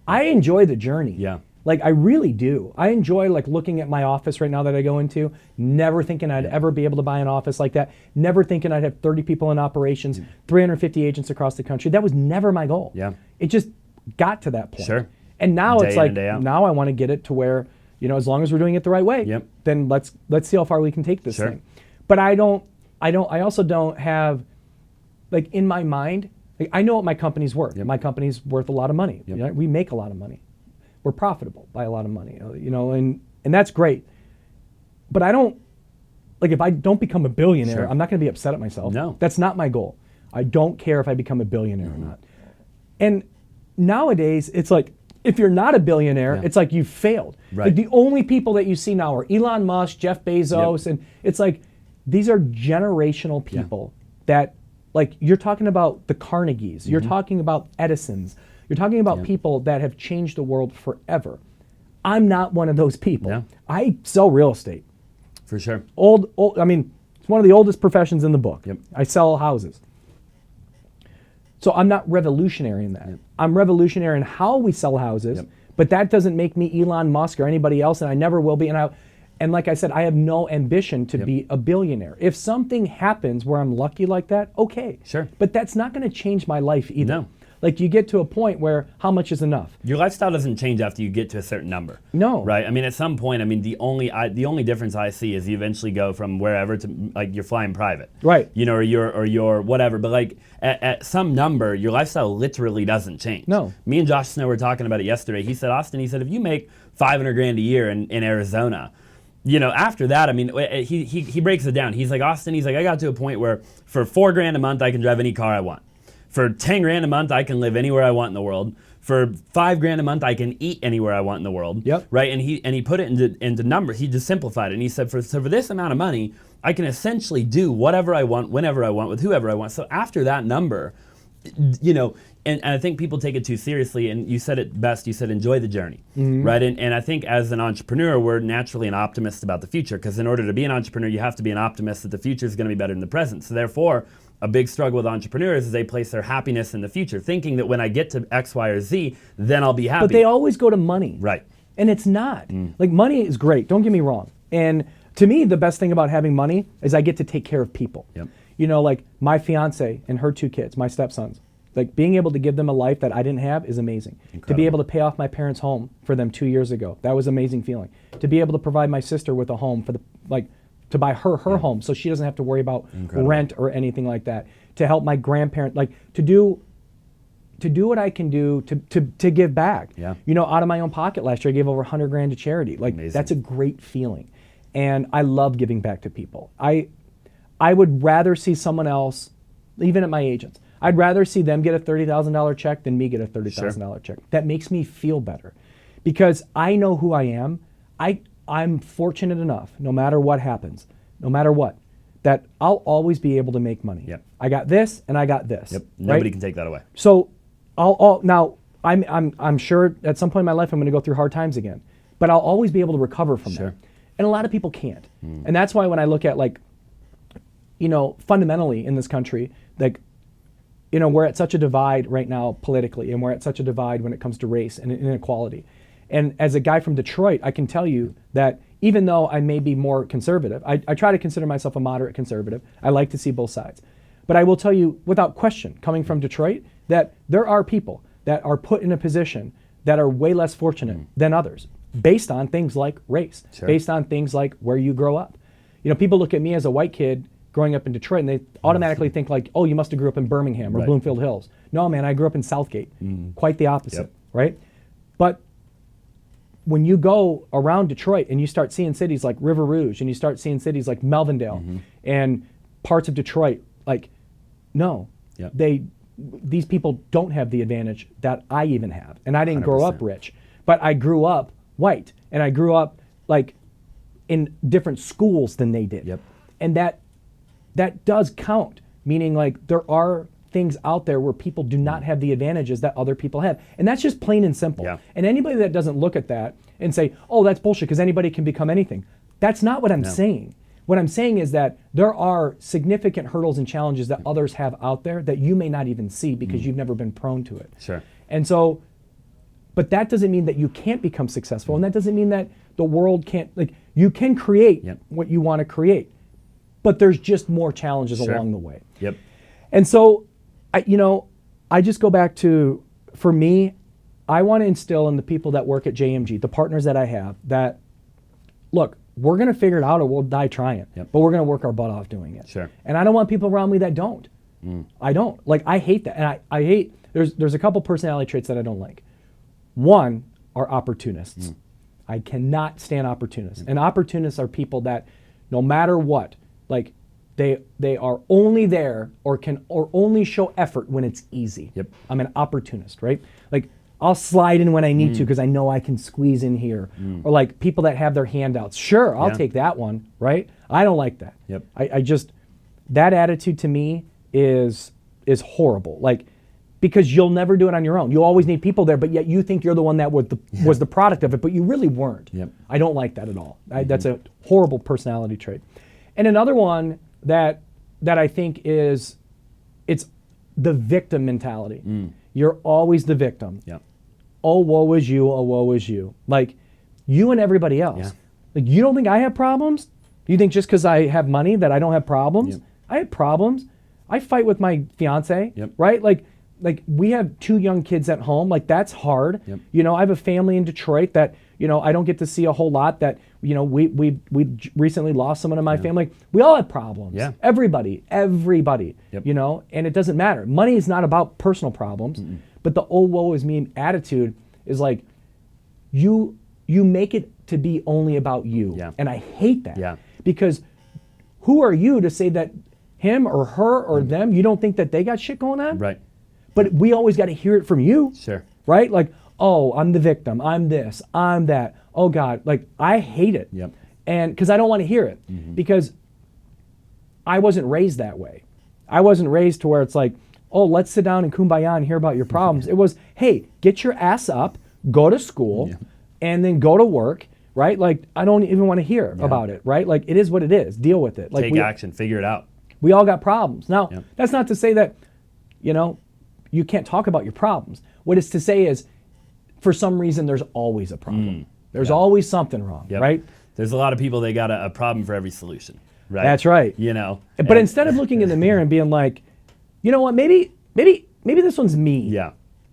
I enjoy the journey. Yeah. Like I really do. I enjoy like looking at my office right now that I go into, never thinking I'd ever be able to buy an office like that, never thinking I'd have 30 people in operations, 350 agents across the country. That was never my goal. Yeah. It just got to that point. Sure. And now Day it's in like and day out. now I want to get it to where, as long as we're doing it the right way, Yep. then let's see how far we can take this Sure. thing. But I also don't have, like in my mind, like, I know what my company's worth. Yep. My company's worth a lot of money. Yep. We make a lot of money. We're profitable by a lot of money, and that's great. But I don't, like if I don't become a billionaire, Sure. I'm not going to be upset at myself. No. That's not my goal. I don't care if I become a billionaire or not. And nowadays, it's like, if you're not a billionaire, Yeah. it's like you've failed. Right. Like the only people that you see now are Elon Musk, Jeff Bezos, and it's like, these are generational people that, like, you're talking about the Carnegies, you're talking about Edisons, you're talking about people that have changed the world forever. I'm not one of those people. Yeah. I sell real estate. For sure. Old, I mean, it's one of the oldest professions in the book. Yep. I sell houses. So I'm not revolutionary in that. I'm revolutionary in how we sell houses, but that doesn't make me Elon Musk or anybody else, and I never will be. And like I said, I have no ambition to be a billionaire. If something happens where I'm lucky like that, okay. Sure. But that's not going to change my life either. No. Like you get to a point where how much is enough? Your lifestyle doesn't change after you get to a certain number. No. Right? I mean, at some point, the only difference I see is you eventually go from wherever to like you're flying private. Right. Or you're whatever. But like at some number, your lifestyle literally doesn't change. No. Me and Josh Snow were talking about it yesterday. He said, Austin, if you make $500,000 a year in Arizona, after that, I mean, he breaks it down. He's like, Austin, I got to a point where for $4,000 a month, I can drive any car I want. For $10,000 a month, I can live anywhere I want in the world. For $5,000 a month, I can eat anywhere I want in the world. Yep. Right. And he put it into numbers. He just simplified it. And he said, for this amount of money, I can essentially do whatever I want, whenever I want, with whoever I want. So after that number, and I think people take it too seriously. And you said it best. You said enjoy the journey. Right. And I think as an entrepreneur, we're naturally an optimist about the future, because in order to be an entrepreneur, you have to be an optimist that the future is going to be better than the present. So therefore, a big struggle with entrepreneurs is they place their happiness in the future, thinking that when I get to X, Y, or Z, then I'll be happy. But they always go to money. Right. And it's not. Like money is great, don't get me wrong. And to me, the best thing about having money is I get to take care of people. Yep. Like my fiance and her 2 kids, my stepsons, like being able to give them a life that I didn't have is amazing. Incredible. To be able to pay off my parents' home for them 2 years ago, that was an amazing feeling. To be able to provide my sister with a home for to buy her home so she doesn't have to worry about rent or anything like that. To help my grandparents, like to do what I can do to give back. Yeah. You know, out of my own pocket last year, I gave over $100,000 to charity. Like Amazing. that's a great feeling. And I love giving back to people. I would rather see someone else, even at my agents, I'd rather see them get a $30,000 check than me get a $30,000 check. That makes me feel better because I know who I am. I'm fortunate enough, no matter what happens, no matter what, that I'll always be able to make money. Yep. I got this and I got this. Yep. Nobody right? can take that away. So now I'm sure at some point in my life I'm going to go through hard times again, but I'll always be able to recover from that. And a lot of people can't. And that's why when I look at like, you know, fundamentally in this country, like, you know, we're at such a divide right now politically, and we're at such a divide when it comes to race and inequality. And as a guy from Detroit, I can tell you that even though I may be more conservative, I try to consider myself a moderate conservative. I like to see both sides. But I will tell you without question, coming from Detroit, that there are people that are put in a position that are way less fortunate than others based on things like race, based on things like where you grow up. You know, people look at me as a white kid growing up in Detroit and they automatically think like, oh, you must have grew up in Birmingham or Bloomfield Hills. No, man, I grew up in Southgate. Quite the opposite, right? But when you go around Detroit and you start seeing cities like River Rouge and you start seeing cities like Melvindale and parts of Detroit, like, no, these people don't have the advantage that I even have. And I didn't 100%. grow up rich, but I grew up white and I grew up like in different schools than they did. And that does count, meaning like there are things out there where people do not have the advantages that other people have. And that's just plain and simple. And anybody that doesn't look at that and say, oh, that's bullshit because anybody can become anything. That's not what I'm saying. What I'm saying is that there are significant hurdles and challenges that others have out there that you may not even see because you've never been prone to it. And so, but that doesn't mean that you can't become successful. And that doesn't mean that the world can't, like, you can create what you want to create. But there's just more challenges along the way. And so, I just go back to, for me, I want to instill in the people that work at JMG, the partners that I have, that, look, we're going to figure it out or we'll die trying. But we're going to work our butt off doing it. And I don't want people around me that don't. I don't. Like, I hate that. And I hate, there's a couple personality traits that I don't like. One are opportunists. I cannot stand opportunists. And opportunists are people that, no matter what, like they are only there or only show effort when it's easy. I'm an opportunist, right? Like I'll slide in when I need to because I know I can squeeze in here. Or like people that have their handouts. Sure, I'll take that one, right? I don't like that. I just, that attitude to me is horrible. Like, because you'll never do it on your own. You always need people there, but yet you think you're the one that was the product of it, but you really weren't. I don't like that at all. That's a horrible personality trait. And another one that I think is, it's the victim mentality. You're always the victim. Oh, woe is you, oh, woe is you. Like, you and everybody else. Like, you don't think I have problems? You think just because I have money that I don't have problems? I have problems. I fight with my fiance, right? Like we have 2 young kids at home. Like, that's hard. You know, I have a family in Detroit that, you know, I don't get to see a whole lot. That, you know, we recently lost someone in my family. We all have problems. Everybody, you know, and it doesn't matter. Money is not about personal problems, but the oh, woe is me attitude is like, you make it to be only about you. And I hate that. Because who are you to say that him or her or them, you don't think that they got shit going on? But we always got to hear it from you. Right? Like, oh, I'm the victim. I'm this. I'm that. Oh, God. Like, I hate it. And because I don't want to hear it. Because I wasn't raised that way. I wasn't raised to where it's like, oh, let's sit down and kumbaya and hear about your problems. It was, hey, get your ass up, go to school, and then go to work. Right? Like, I don't even want to hear about it. Right? Like, it is what it is. Deal with it. Like, take action. Figure it out. We all got problems. Now, that's not to say that, you know, you can't talk about your problems. What it's to say is, for some reason, there's always a problem. There's always something wrong, right? There's a lot of people, they got a problem for every solution, right? That's right. You know? But instead of looking in the mirror and being like, you know what, maybe this one's me.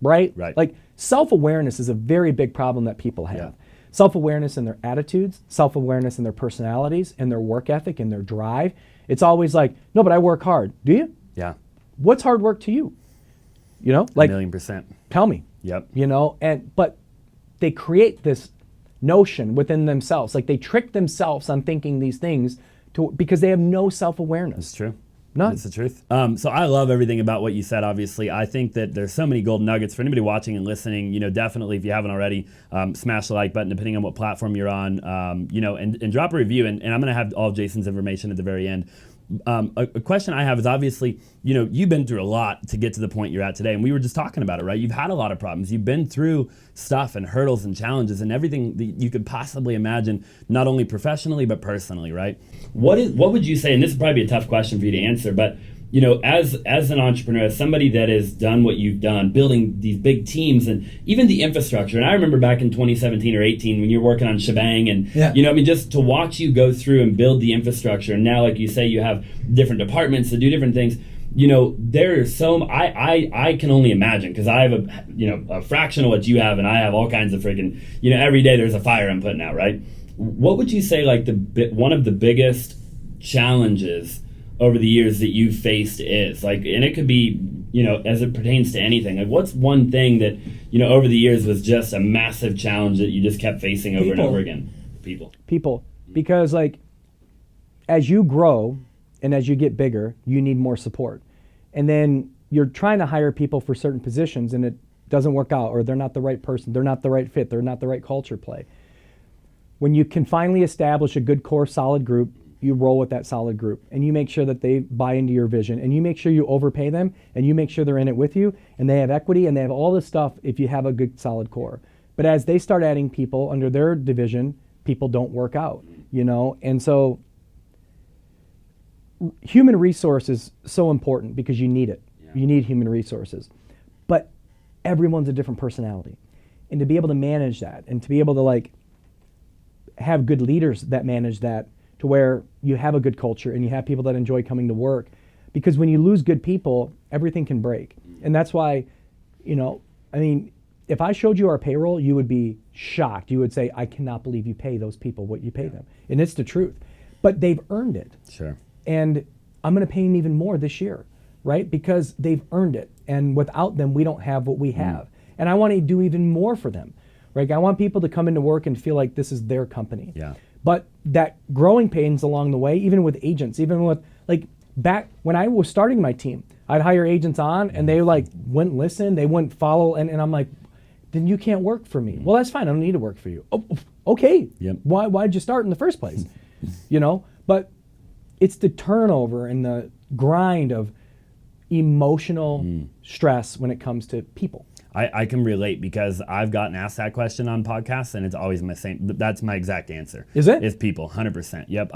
Right? Like, self-awareness is a very big problem that people have. self-awareness in their attitudes, self-awareness in their personalities, and their work ethic and their drive. It's always like, no, but I work hard. Do you? Yeah. What's hard work to you? You know, like, 1,000,000%. tell me. Yep. You know, but they create this notion within themselves. Like they trick themselves on thinking these things because they have no self-awareness. It's true. None. It's the truth. So I love everything about what you said, obviously. I think that there's so many golden nuggets for anybody watching and listening. You know, definitely, if you haven't already, smash the like button, depending on what platform you're on, you know, and drop a review. And I'm going to have all of Jason's information at the very end. A question I have is obviously, you know, you've been through a lot to get to the point you're at today. And we were just talking about it, right? You've had a lot of problems. You've been through stuff and hurdles and challenges and everything that you could possibly imagine, not only professionally, but personally, right? What would you say, and this would probably be a tough question for you to answer, but you know, as an entrepreneur, as somebody that has done what you've done, building these big teams and even the infrastructure. And I remember back in 2017 or 18 when you were working on Shebang and, you know, I mean, just to watch you go through and build the infrastructure. And now, like you say, you have different departments that do different things. You know, there's I can only imagine because I have a fraction of what you have and I have all kinds of freaking, you know, every day there's a fire I'm putting out, right? What would you say like one of the biggest challenges over the years that you've faced is like, and it could be, you know, as it pertains to anything, like what's one thing that, you know, over the years was just a massive challenge that you just kept facing over and over again? People. Because like, as you grow and as you get bigger, you need more support. And then you're trying to hire people for certain positions and it doesn't work out, or they're not the right person, they're not the right fit, they're not the right culture play. When you can finally establish a good core solid group, you roll with that solid group and you make sure that they buy into your vision and you make sure you overpay them and you make sure they're in it with you and they have equity and they have all this stuff if you have a good solid core. But as they start adding people under their division, people don't work out, you know? And so human resource is so important because you need it. Yeah. You need human resources. But everyone's a different personality. And to be able to manage that and to be able to like have good leaders that manage that, to where you have a good culture and you have people that enjoy coming to work. Because when you lose good people, everything can break. And that's why, you know, I mean, if I showed you our payroll, you would be shocked. You would say, I cannot believe you pay those people what you pay them. And it's the truth. But they've earned it. Sure. And I'm going to pay them even more this year, right? Because they've earned it. And without them, we don't have what we have. And I want to do even more for them, right? I want people to come into work and feel like this is their company. Yeah. But that growing pains along the way, even with agents, even with like back when I was starting my team, I'd hire agents on and they like wouldn't listen, they wouldn't follow, and I'm like, then you can't work for me. Well, that's fine, I don't need to work for you. Oh, okay. Yep. Why'd you start in the first place? You know, but it's the turnover and the grind of emotional stress when it comes to people. I can relate because I've gotten asked that question on podcasts and it's always my same. That's my exact answer. Is it? It's people, 100%. Yep.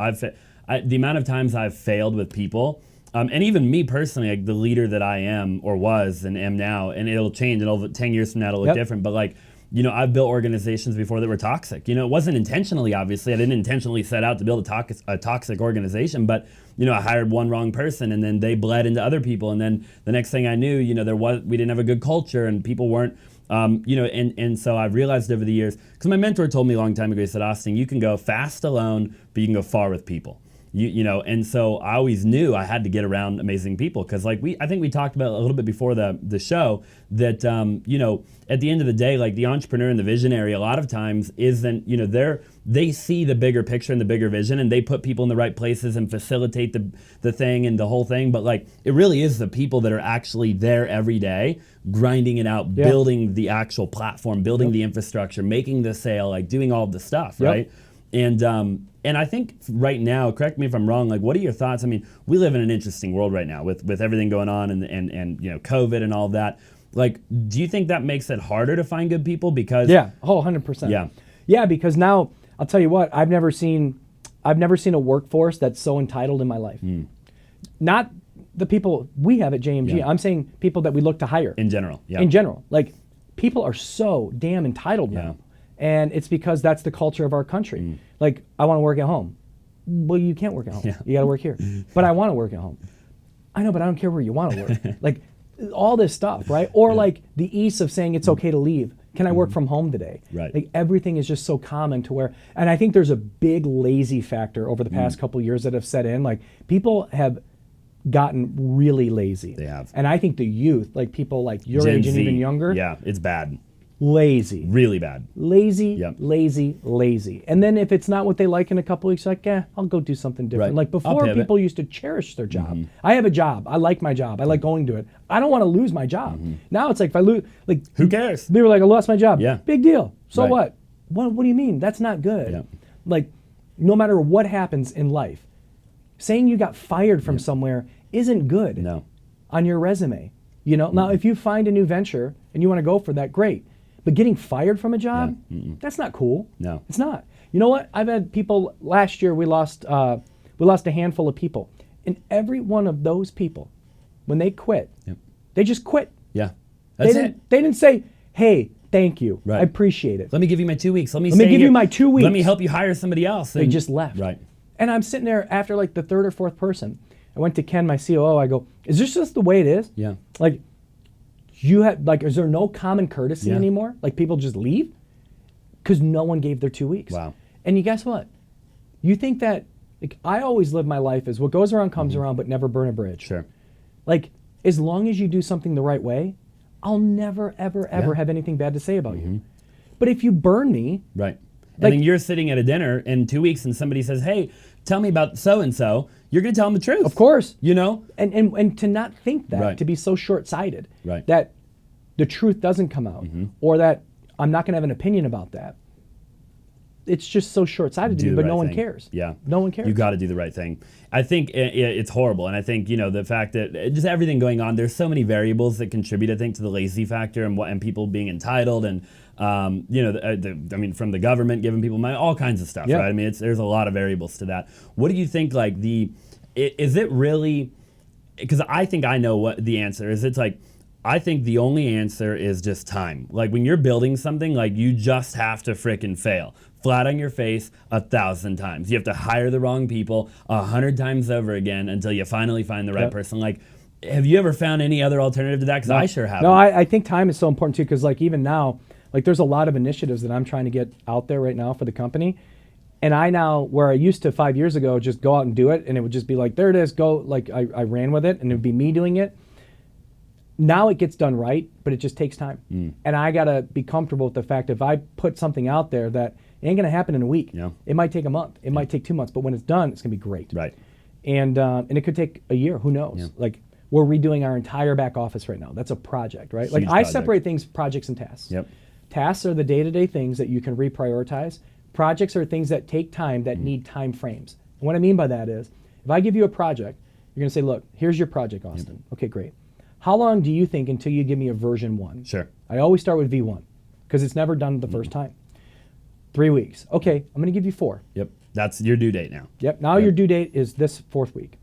The amount of times I've failed with people, and even me personally, like the leader that I am or was and am now, and it'll change and 10 years from now it'll look different. But like, you know, I've built organizations before that were toxic. You know, it wasn't intentionally, obviously. I didn't intentionally set out to build a toxic organization, but you know, I hired one wrong person and then they bled into other people. And then the next thing I knew, you know, we didn't have a good culture and people weren't, you know, and so I've realized over the years, because my mentor told me a long time ago, he said, Austin, you can go fast alone, but you can go far with people. You know, and so I always knew I had to get around amazing people because like I think we talked about a little bit before the show that, you know, at the end of the day, like the entrepreneur and the visionary a lot of times isn't, you know, they see the bigger picture and the bigger vision and they put people in the right places and facilitate the thing and the whole thing. But like, it really is the people that are actually there every day, grinding it out, building the actual platform, building the infrastructure, making the sale, like doing all of the stuff, right? And I think right now, correct me if I'm wrong, like what are your thoughts? I mean, we live in an interesting world right now with everything going on and you know, COVID and all of that. Like, do you think that makes it harder to find good people? Because 100%. Yeah, because now I'll tell you what, I've never seen a workforce that's so entitled in my life. Not the people we have at JMG. I'm saying people that we look to hire. In general. In general. Like people are so damn entitled now. And it's because that's the culture of our country. Like, I want to work at home. Well, you can't work at home. You got to work here. But I want to work at home. I know, but I don't care where you want to work. Like, all this stuff, right? Or like the ease of saying it's okay to leave. Can I work from home today? Right. Like everything is just so common to where, and I think there's a big lazy factor over the past couple years that have set in. Like people have gotten really lazy. They have. And I think the youth, like people like your Gen age and Z, even younger, yeah, it's bad. lazy. Really bad. Lazy, Yep. lazy. And then if it's not what they like in a couple weeks, like, I'll go do something different. Right. Like I'll before, pivot. people used to cherish their job. I have a job. I like my job. I like going to it. I don't want to lose my job. Now it's like if I lose, like Who cares? they were like, I lost my job. Yeah. Big deal. So Right. what? What do you mean? That's not good. Yeah. Like, no matter what happens in life, saying you got fired from somewhere isn't good No. on your resume. You know, now if you find a new venture and you want to go for that, great. But getting fired from a job, that's not cool. No. It's not. You know what? I've had people last year. We lost a handful of people, and every one of those people, when they quit, they just quit. Yeah. That's it. They didn't say, "Hey, thank you. Right. I appreciate it." Let me give you my 2 weeks. Let me give here. you my 2 weeks. Let me help you hire somebody else. They just left. Right. And I'm sitting there after like the third or fourth person. I went to Ken, my COO. I go, "Is this just the way it is?" Yeah. Like, you had like, is there no common courtesy Yeah. anymore? Like people just leave because no one gave their 2 weeks. Wow. And you guess what? You think that like I always live my life as what goes around comes around, but never burn a bridge. Sure. Like as long as you do something the right way, I'll never ever Yeah. have anything bad to say about you. But if you burn me, Right. And Like- then you're sitting at a dinner in 2 weeks and somebody says, hey, tell me about so and so. You're going to tell them the truth. of course. You know? And to not think that, Right. to be so short-sighted, Right. that the truth doesn't come out, or that I'm not going to have an opinion about that. It's just so short-sighted to Do me, the but no right one thing. cares. Yeah. No one cares. You got to do the right thing. I think it's horrible. And I think, the fact that just everything going on, there's so many variables that contribute, I think, to the lazy factor and people being entitled and, from the government giving people money, all kinds of stuff, Yeah. right? I mean, there's a lot of variables to that. What do you think, like, is it really, because I think I know what the answer is. It's like, I think the only answer is just time. Like when you're building something, like you just have to frickin' fail. Flat on your face 1,000 times. You have to hire the wrong people 100 times over again until you finally find the right Yep. person. Like, have you ever found any other alternative to that? Because I sure haven't. No, I think time is so important too, because like even now, like there's a lot of initiatives that I'm trying to get out there right now for the company. And I now, where I used to 5 years ago, just go out and do it, and it would just be like, there it is, go. Like I ran with it, and it would be me doing it. Now it gets done right, but it just takes time. And I got to be comfortable with the fact if I put something out there that it ain't going to happen in a week. Yeah. It might take a month. It might take 2 months. But when it's done, it's going to be great. Right. And it could take a year. Who knows? Yeah. Like we're redoing our entire back office right now. That's a project, right? Like Huge I project. separate things, projects and tasks. Yep. Tasks are the day-to-day things that you can reprioritize. Projects are things that take time that need time frames. And what I mean by that is, if I give you a project, you're going to say, look, here's your project, Austin. Okay, great. How long do you think until you give me a version 1? Sure. I always start with V1 because it's never done the first time. 3 weeks. Okay, I'm going to give you 4. Yep. That's your due date now. Yep. Now your due date is this 4th week.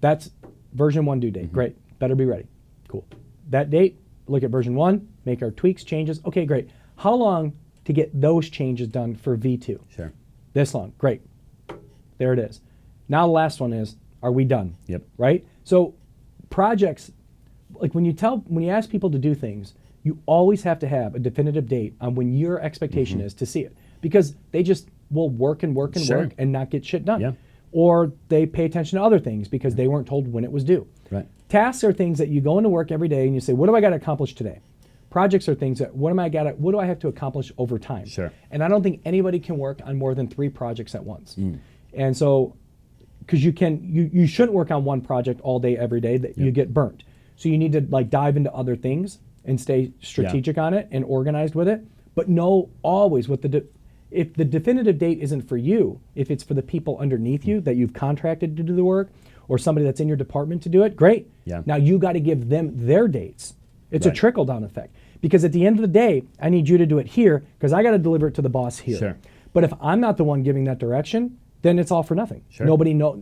That's version 1 due date. Great. Better be ready. Cool. That date, look at version 1, make our tweaks, changes. Okay, great. How long to get those changes done for V2? Sure. This long. Great. There it is. Now the last one is, are we done? Yep. Right? So projects, like when you ask people to do things, you always have to have a definitive date on when your expectation is to see it, because they just will work and work and Sure. work and not get shit done. Yeah. Or they pay attention to other things because they weren't told when it was due. Right. Tasks are things that you go into work every day and you say, what do I got to accomplish today? Projects are things that what do I have to accomplish over time? Sure. And I don't think anybody can work on more than 3 projects at once. And so, because you shouldn't work on one project all day every day, that you get burnt. So you need to like dive into other things and stay strategic on it and organized with it. But know always what if the definitive date isn't for you, if it's for the people underneath you that you've contracted to do the work, or somebody that's in your department to do it, great. Yeah. Now you got to give them their dates. It's a Right. trickle down effect. Because at the end of the day, I need you to do it here because I got to deliver it to the boss here. Sure. But if I'm not the one giving that direction, then it's all for nothing. Sure.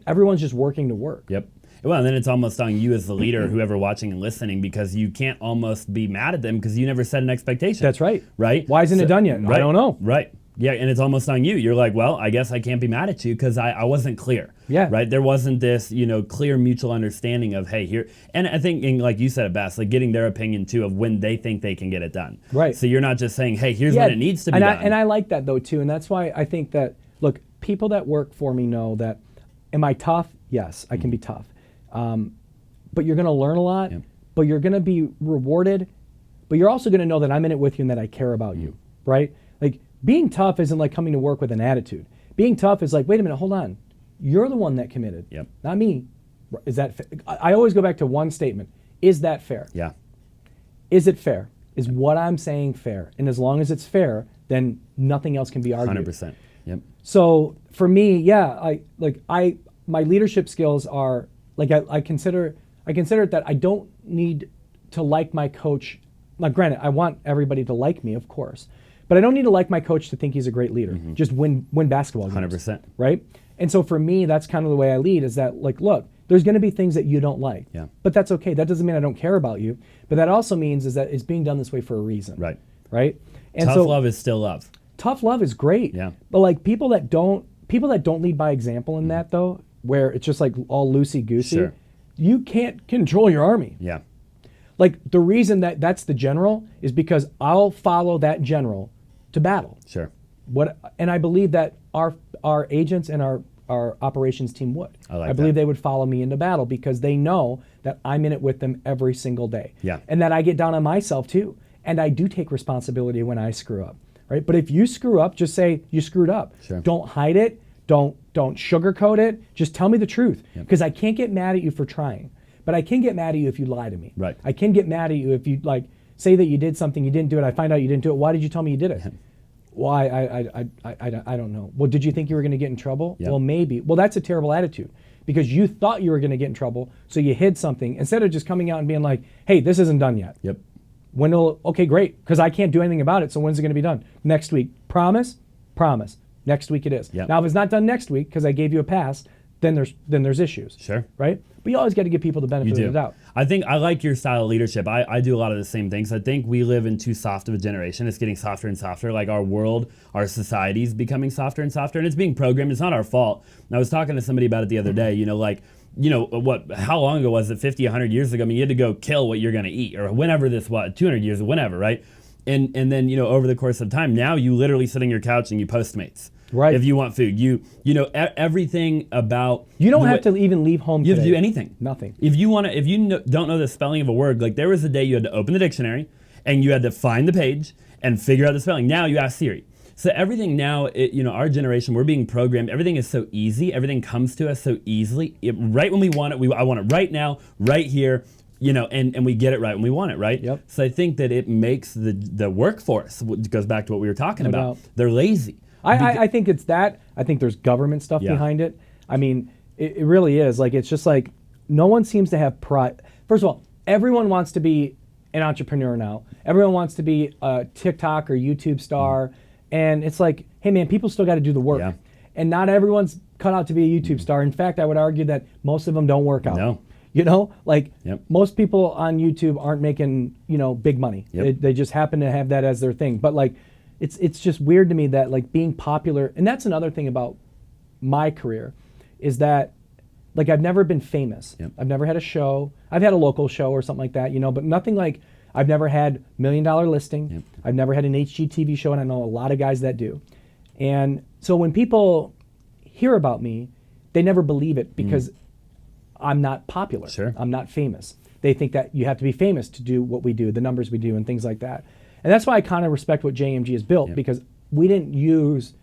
Everyone's just working to work. Yep. Well, and then it's almost on you as the leader, whoever watching and listening, because you can't almost be mad at them because you never set an expectation. That's right. Right? Why isn't it done yet? I don't know. Right. Yeah, and it's almost on you. You're like, well, I guess I can't be mad at you because I wasn't clear. Yeah. Right? There wasn't this, clear mutual understanding of, hey, here. And I think, like you said it best, like getting their opinion too of when they think they can get it done. Right. So you're not just saying, hey, here's when it needs to be done. And I like that though too. And that's why I think that, look, people that work for me know that, am I tough? Yes, I can be tough. But you're going to learn a lot, but you're going to be rewarded, but you're also going to know that I'm in it with you and that I care about you, right? Like, being tough isn't like coming to work with an attitude. Being tough is like, wait a minute, hold on. You're the one that committed, not me. Is that I always go back to one statement. Is that fair? Yeah. Is it fair? Is what I'm saying fair? And as long as it's fair, then nothing else can be argued. 100%. Yep. So for me, my leadership skills are like I consider it that I don't need to like my coach. Now, granted, I want everybody to like me, of course, but I don't need to like my coach to think he's a great leader. Just win basketball games. 100%. Right? And so for me, that's kind of the way I lead, is that, like, look, there's going to be things that you don't like. Yeah. But that's okay. That doesn't mean I don't care about you. But that also means is that it's being done this way for a reason. Right. Right? And Tough love is still love. Tough love is great. Yeah. But like people that don't lead by example in that though, where it's just like all loosey-goosey, Sure. you can't control your army. Yeah. Like the reason that's the general is because I'll follow that general to battle. Sure. And I believe that our agents and our operations team would. I believe they would follow me into battle because they know that I'm in it with them every single day. Yeah. And that I get down on myself too. And I do take responsibility when I screw up. Right? But if you screw up, just say you screwed up. Sure. Don't hide it. Don't sugarcoat it. Just tell me the truth. Because I can't get mad at you for trying. But I can get mad at you if you lie to me. Right. I can get mad at you if you like say that you did something, you didn't do it. I find out you didn't do it. Why did you tell me you did it? Why? I don't know. Well, did you think you were going to get in trouble? Yep. Well, maybe. Well, that's a terrible attitude because you thought you were going to get in trouble, so you hid something instead of just coming out and being like, "Hey, this isn't done yet." Yep. Okay, great, because I can't do anything about it. So when's it going to be done? Next week. Promise? Promise. Next week it is. Yep. Now, if it's not done next week because I gave you a pass, then there's issues. Sure. Right? But you always got to give people the benefit of the doubt. I think I like your style of leadership. I do a lot of the same things. I think we live in too soft of a generation. It's getting softer and softer. Like our world, our society's becoming softer and softer, and it's being programmed. It's not our fault. And I was talking to somebody about it the other day. How long ago was it? 50, 100 years ago? I mean, you had to go kill what you're going to eat, or whenever this was, 200 years, whenever, right? And then, over the course of time, now you literally sit on your couch and you Postmates. Right. If you want food, everything about you don't have to even leave home. You have to do anything. Nothing. If you don't know the spelling of a word, like there was a day you had to open the dictionary and you had to find the page and figure out the spelling. Now you ask Siri. So everything now, our generation, we're being programmed. Everything is so easy. Everything comes to us so easily. Right when we want it, I want it right now, right here. And we get it right when we want it, right? Yep. So I think that it makes the workforce, it goes back to what we were talking about. They're lazy. I think it's that. I think there's government stuff behind it. I mean, it really is. Like, it's just like no one seems to have pride. First of all, everyone wants to be an entrepreneur now. Everyone wants to be a TikTok or YouTube star. And it's like, hey, man, people still got to do the work. Yeah. And not everyone's cut out to be a YouTube star. In fact, I would argue that most of them don't work out. No. Most people on YouTube aren't making, big money. Yep. They just happen to have that as their thing. But like, it's just weird to me that like being popular, and that's another thing about my career, is that like I've never been famous. Yep. I've never had a show. I've had a local show or something like that, but nothing like, I've never had $1 million listing. Yep. I've never had an HGTV show, and I know a lot of guys that do. And so when people hear about me, they never believe it because I'm not popular. Sure. I'm not famous. They think that you have to be famous to do what we do, the numbers we do, and things like that. And that's why I kind of respect what JMG has built, because we didn't use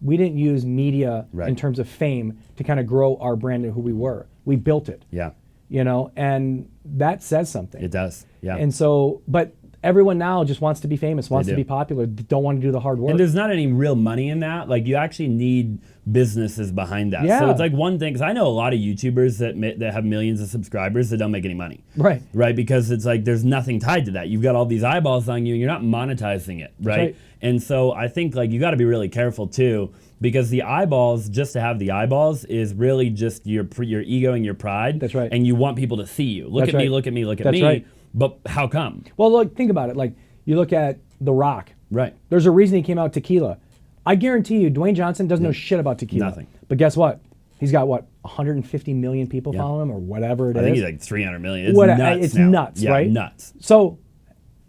media in terms of fame to kind of grow our brand and who we were. We built it. Yeah. And that says something. It does. Yeah. And so, but everyone now just wants to be famous, wants to be popular, don't want to do the hard work. And there's not any real money in that. Like, you actually need businesses behind that. Yeah. So it's like one thing, because I know a lot of YouTubers that have millions of subscribers that don't make any money. Right. Right, because it's like there's nothing tied to that. You've got all these eyeballs on you and you're not monetizing it, right? And so I think like you got to be really careful too, because the eyeballs, just to have the eyeballs, is really just your ego and your pride. That's right. And you want people to see you. Look at me, look at me, look at me. That's right. But how come? Well, look, think about it. Like, you look at The Rock. Right. There's a reason he came out tequila. I guarantee you, Dwayne Johnson doesn't know shit about tequila. Nothing. But guess what? He's got 150 million people following him, or whatever it is. I think he's like 300 million. It's nuts. It's now. nuts, right? Nuts. So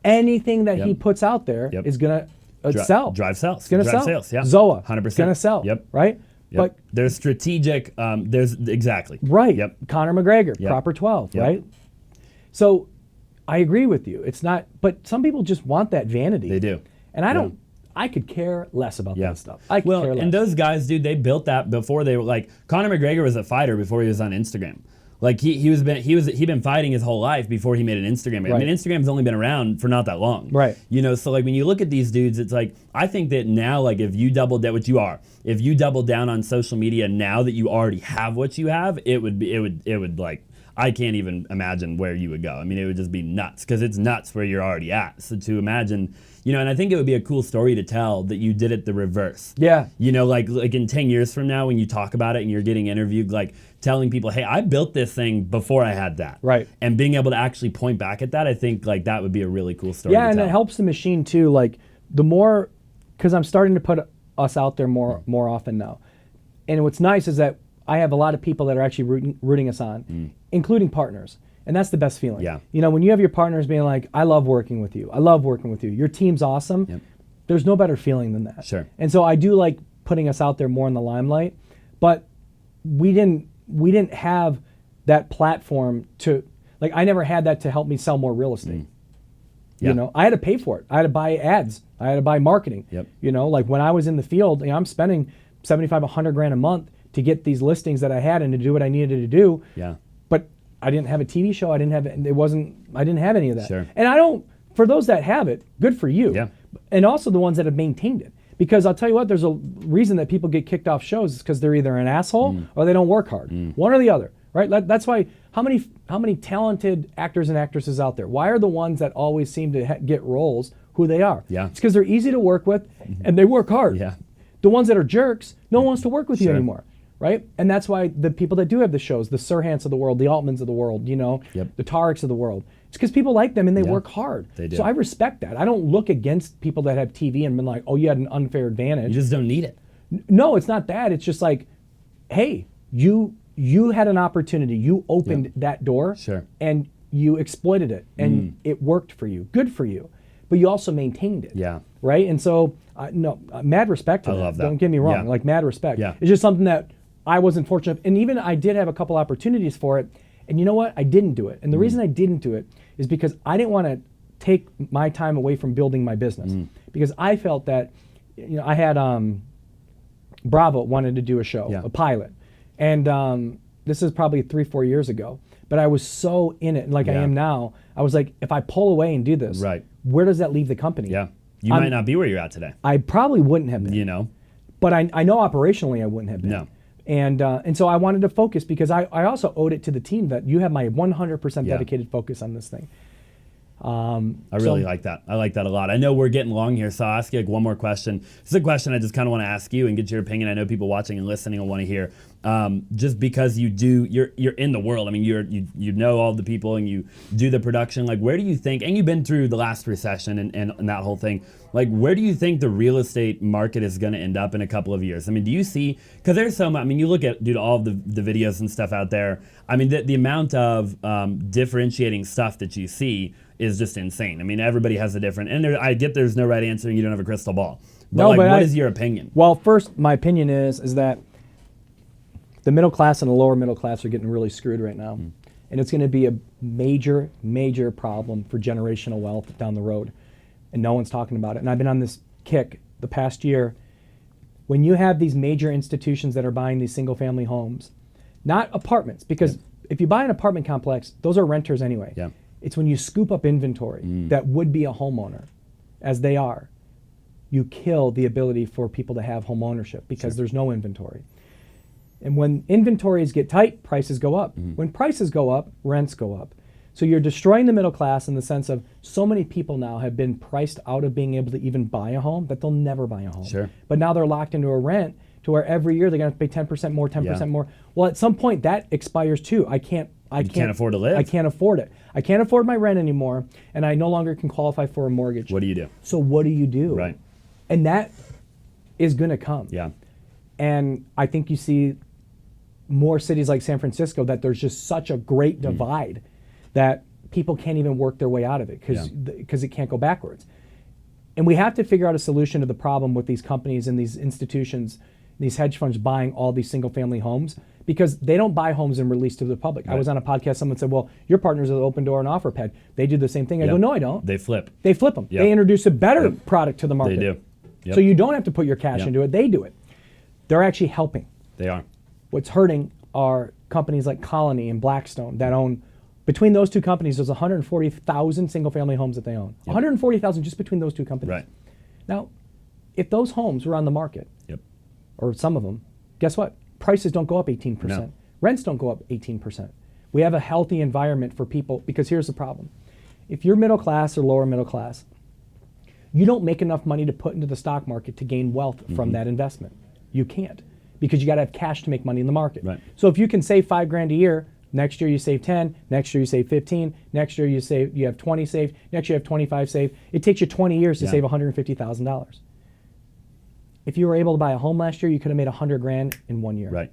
anything that he puts out there Yep. is gonna sell. Drive sales. It's gonna Drive sell. sales. Yeah. Zoa. 100%. It's gonna sell. Yep. Right. Yep. But there's strategic. There's exactly. right. Yep. Conor McGregor, Yep. Proper 12. Yep. Right. So I agree with you. It's not. But some people just want that vanity. They do. And I don't. I could care less about that stuff. I could care less. And those guys, dude, they built that before they were like Conor McGregor was a fighter before he was on Instagram. Like he'd been fighting his whole life before he made an Instagram. I mean, Instagram's only been around for not that long. Right. You know, so like when you look at these dudes, it's like I think that now, like if you double down, what you are, if you double down on social media now that you already have what you have, it would like I can't even imagine where you would go. I mean, it would just be nuts because it's nuts where you're already at. So to imagine, you know, and I think it would be a cool story to tell that you did it the reverse. Yeah. You know, like in 10 years from now when you talk about it and you're getting interviewed, like telling people, hey, I built this thing before I had that. Right. And being able to actually point back at that, I think like that would be a really cool story to and tell. it helps the machine too. Like the more, because I'm starting to put us out there more often now. And what's nice is that I have a lot of people that are actually rooting us on, including partners. And that's the best feeling. Yeah. You know, when you have your partners being like, I love working with you. I love working with you. Your team's awesome. Yep. There's no better feeling than that. Sure. And so I do like putting us out there more in the limelight. But we didn't have that platform to, like, I never had that to help me sell more real estate. Yeah. You know, I had to pay for it. I had to buy ads. I had to buy marketing. Yep. You know, like when I was in the field, you know, I'm spending 75, 100 grand a month to get these listings that I had and to do what I needed to do. Yeah. But I didn't have a TV show. I didn't have any of that. Sure. And for those that have it, good for you. Yeah. And also the ones that have maintained it. Because I'll tell you what, there's a reason that people get kicked off shows is because they're either an asshole or they don't work hard. One or the other, right? That's why, how many talented actors and actresses out there? Why are the ones that always seem to get roles who they are? Yeah. It's because they're easy to work with and they work hard. Yeah. The ones that are jerks, no one wants to work with you Sure. anymore. Right? And that's why the people that do have the shows, the Sirhants of the world, the Altmans of the world, you know, Yep. the Tariks of the world, it's because people like them and they Yeah. work hard. They do. So I respect that. I don't look against people that have TV and been like, oh, you had an unfair advantage. You just don't need it. No, it's not that. It's just like, hey, you had an opportunity. You opened that door Sure. and you exploited it and it worked for you. Good for you. But you also maintained it. Yeah. Right? And so, mad respect to I that. love that. Don't get me wrong. Yeah. Like, mad respect. Yeah. It's just something that I wasn't fortunate. And even I did have a couple opportunities for it. And you know what? I didn't do it. And the reason I didn't do it is because I didn't want to take my time away from building my business. Because I felt that, you know, I had Bravo wanted to do a show, a pilot. And this is probably 3-4 years ago. But I was so in it, like I am now. I was like, if I pull away and do this, Right. where does that leave the company? Yeah. You might not be where you're at today. I probably wouldn't have been. You know? But I know operationally I wouldn't have been. No. And so I wanted to focus because I also owed it to the team that you have my 100% Yeah. dedicated focus on this thing. I really like that. I like that a lot. I know we're getting long here, so I'll ask you like one more question. This is a question I just kind of want to ask you and get your opinion. I know people watching and listening will want to hear. Just because you're in the world. I mean, you know all the people and you do the production. Like, where do you think? And you've been through the last recession and that whole thing. Like, where do you think the real estate market is going to end up in a couple of years? I mean, do you see? Because there's so much. I mean, you look at all of the videos and stuff out there. I mean, the amount of differentiating stuff that you see is just insane. I mean, everybody has a different. And I get there's no right answer and you don't have a crystal ball. But what is your opinion? Well, first, my opinion is that the middle class and the lower middle class are getting really screwed right now. And it's going to be a major, major problem for generational wealth down the road. And no one's talking about it. And I've been on this kick the past year. When you have these major institutions that are buying these single family homes, not apartments, because if you buy an apartment complex, those are renters anyway. Yeah. It's when you scoop up inventory that would be a homeowner, as they are, you kill the ability for people to have home ownership because there's no inventory. And when inventories get tight, prices go up. When prices go up, rents go up. So you're destroying the middle class in the sense of so many people now have been priced out of being able to even buy a home that they'll never buy a home. Sure. But now they're locked into a rent to where every year they're going to pay 10% more, 10% more. Well, at some point that expires too. I can't afford to live. I can't afford it. I can't afford my rent anymore, and I no longer can qualify for a mortgage. What do you do? So what do you do? Right. And that is going to come. Yeah. And I think you see more cities like San Francisco that there's just such a great divide that people can't even work their way out of it because it can't go backwards. And we have to figure out a solution to the problem with these companies and these institutions, these hedge funds buying all these single family homes, because they don't buy homes and release to the public. Right. I was on a podcast, someone said, well, your partners are the Open Door and OfferPad. They do the same thing. I go, no, I don't. They flip. They flip them. Yep. They introduce a better product to the market. They do. Yep. So you don't have to put your cash into it. They do it. They're actually helping. They are. What's hurting are companies like Colony and Blackstone that own, between those two companies, there's 140,000 single family homes that they own. Yep. 140,000 just between those two companies. Right. Now, if those homes were on the market, yep, or some of them, guess what? Prices don't go up 18%. No. Rents don't go up 18%. We have a healthy environment for people, because here's the problem. If you're middle class or lower middle class, you don't make enough money to put into the stock market to gain wealth from that investment. You can't, because you got to have cash to make money in the market. Right. So if you can save $5,000 a year, next year you save 10, next year you save 15, next year you have 20 saved, next year you have 25 saved. It takes you 20 years to save $150,000. If you were able to buy a home last year, you could have made $100,000 in 1 year. Right.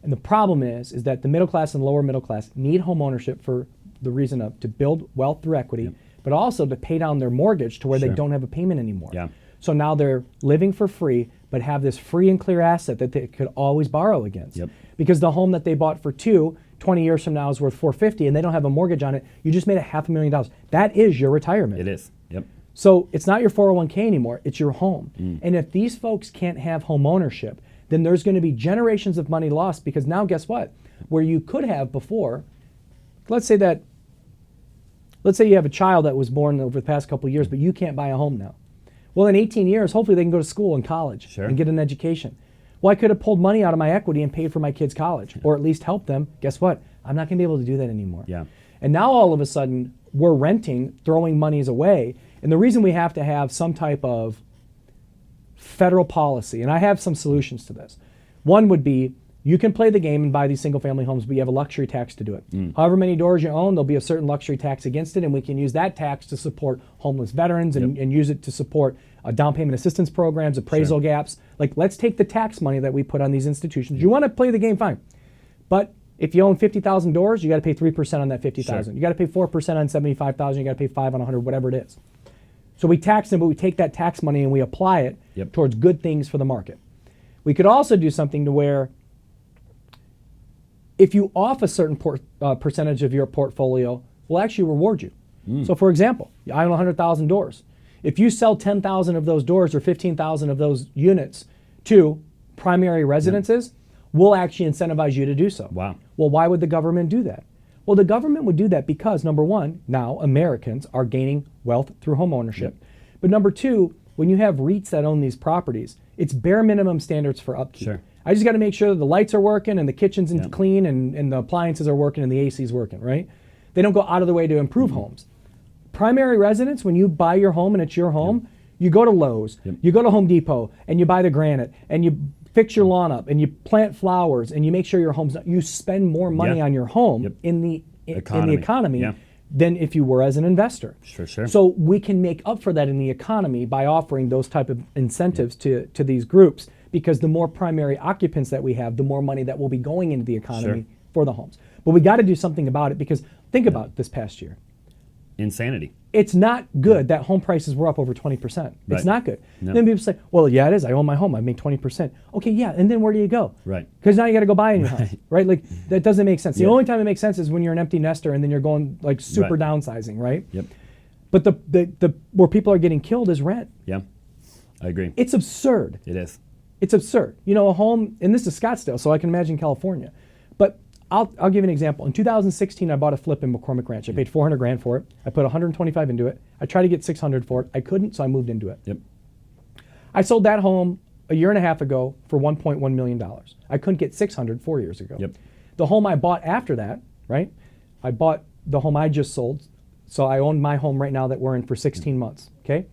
And the problem is that the middle class and lower middle class need home ownership for the reason of to build wealth through equity, but also to pay down their mortgage to where they don't have a payment anymore. Yeah. So now they're living for free, but have this free and clear asset that they could always borrow against. Yep. Because the home that they bought for 20 years from now is worth $450, and they don't have a mortgage on it. You just made $500,000. That is your retirement. It is. Yep. So it's not your 401k anymore, it's your home. And if these folks can't have home ownership, then there's going to be generations of money lost, because now guess what? Where you could have before, let's say you have a child that was born over the past couple of years, but you can't buy a home now. Well, in 18 years, hopefully they can go to school and college and get an education. Well, I could have pulled money out of my equity and paid for my kids' college, or at least helped them. Guess what? I'm not going to be able to do that anymore. Yeah. And now all of a sudden, we're renting, throwing monies away. And the reason we have to have some type of federal policy, and I have some solutions to this. One would be, you can play the game and buy these single family homes, but you have a luxury tax to do it. However many doors you own, there'll be a certain luxury tax against it, and we can use that tax to support homeless veterans and use it to support down payment assistance programs, appraisal gaps. Like, let's take the tax money that we put on these institutions. You want to play the game, fine. But if you own 50,000 doors, you got to pay 3% on that 50,000. You got to pay 4% on 75,000. You got to pay 5 on 100, whatever it is. So we tax them, but we take that tax money and we apply it towards good things for the market. We could also do something to where, if you off a certain percentage of your portfolio, we'll actually reward you. So for example, I own 100,000 doors. If you sell 10,000 of those doors or 15,000 of those units to primary residences, we'll actually incentivize you to do so. Wow. Well, why would the government do that? Well, the government would do that because, number one, now Americans are gaining wealth through home ownership. But number two, when you have REITs that own these properties, it's bare minimum standards for upkeep. I just got to make sure that the lights are working and the kitchen's clean and the appliances are working and the AC's working, right? They don't go out of the way to improve homes. Primary residence, when you buy your home and it's your home, you go to Lowe's, you go to Home Depot, and you buy the granite, and you fix your lawn up, and you plant flowers, and you make sure your home's you spend more money on your home in the economy than if you were as an investor. So we can make up for that in the economy by offering those type of incentives to these groups, because the more primary occupants that we have, the more money that will be going into the economy for the homes. But we got to do something about it, because think about this past year. Insanity. It's not good that home prices were up over 20%. It's not good. Then people say, well, yeah, it is. I own my home. I make 20%. Okay, yeah, and then where do you go? Because now you got to go buy a new house, right? Like, that doesn't make sense. The only time it makes sense is when you're an empty nester and then you're going like super downsizing, right? But the where people are getting killed is rent. I agree. It's absurd. It is. It's absurd. You know, a home, and this is Scottsdale, so I can imagine California. But I'll give you an example. In 2016, I bought a flip in McCormick Ranch. I paid $400,000 for it. I put $125 into it. I tried to get $600 for it. I couldn't, so I moved into it. I sold that home a year and a half ago for $1.1 million. I couldn't get $600 4 years ago. The home I bought after that, right? I bought the home I just sold. So I own my home right now that we're in for 16 months, okay?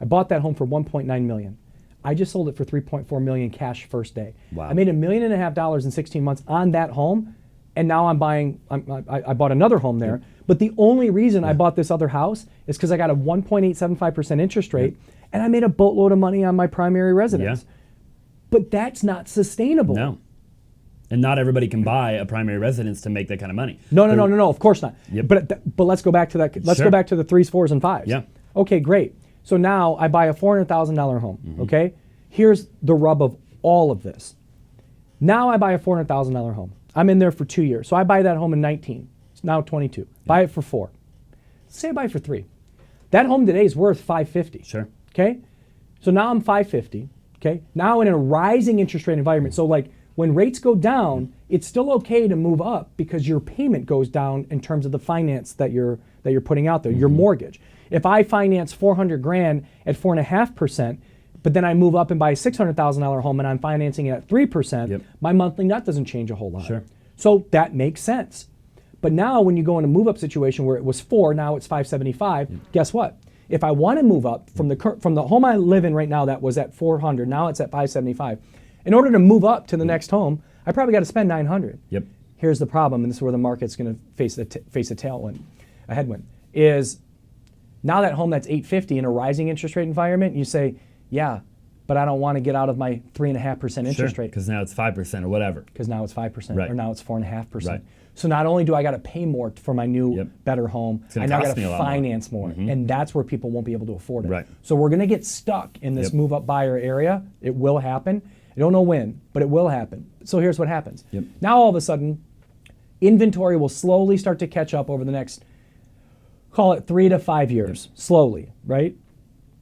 I bought that home for $1.9 million. I just sold it for $3.4 million cash first day. I made $1.5 million in 16 months on that home. And now I bought another home there. But the only reason I bought this other house is because I got a 1.875% interest rate, and I made a boatload of money on my primary residence. But that's not sustainable. No. And not everybody can buy a primary residence to make that kind of money. No, of course not. Yep. But let's go back to that. Let's Sure. go back to the 3s, 4s, and 5s. Yeah. Okay, great. So now I buy a $400,000 home, okay? Here's the rub of all of this. Now I buy a $400,000 home. I'm in there for 2 years. So I buy that home in 19. It's now 22. Buy it for 4. Say I buy it for 3. That home today is worth $550. Sure. Okay? So now I'm $550. Okay? Now in a rising interest rate environment. So like when rates go down, it's still okay to move up because your payment goes down in terms of the finance that you're putting out there, your mortgage. If I finance $400,000 at 4.5%, but then I move up and buy a $600,000 home and I'm financing it at 3%, my monthly nut doesn't change a whole lot. Sure. So that makes sense. But now when you go in a move up situation where it was 4, now it's 575, guess what? If I want to move up from the home I live in right now that was at 400, now it's at 575. In order to move up to the next home, I probably got to spend 900. Yep. Here's the problem, and this is where the market's going to face a tailwind, a headwind, is now that home that's 850 in a rising interest rate environment, you say, yeah, but I don't want to get out of my 3.5% interest rate. Because now it's 5% or whatever. Because now it's 5%, Right. or now it's 4.5%. Right. So not only do I got to pay more for my new, better home, I now got to finance more. And that's where people won't be able to afford it. Right. So we're going to get stuck in this move up buyer area. It will happen. I don't know when, but it will happen. So here's what happens. Now all of a sudden, inventory will slowly start to catch up over the next, call it 3 to 5 years, slowly, right?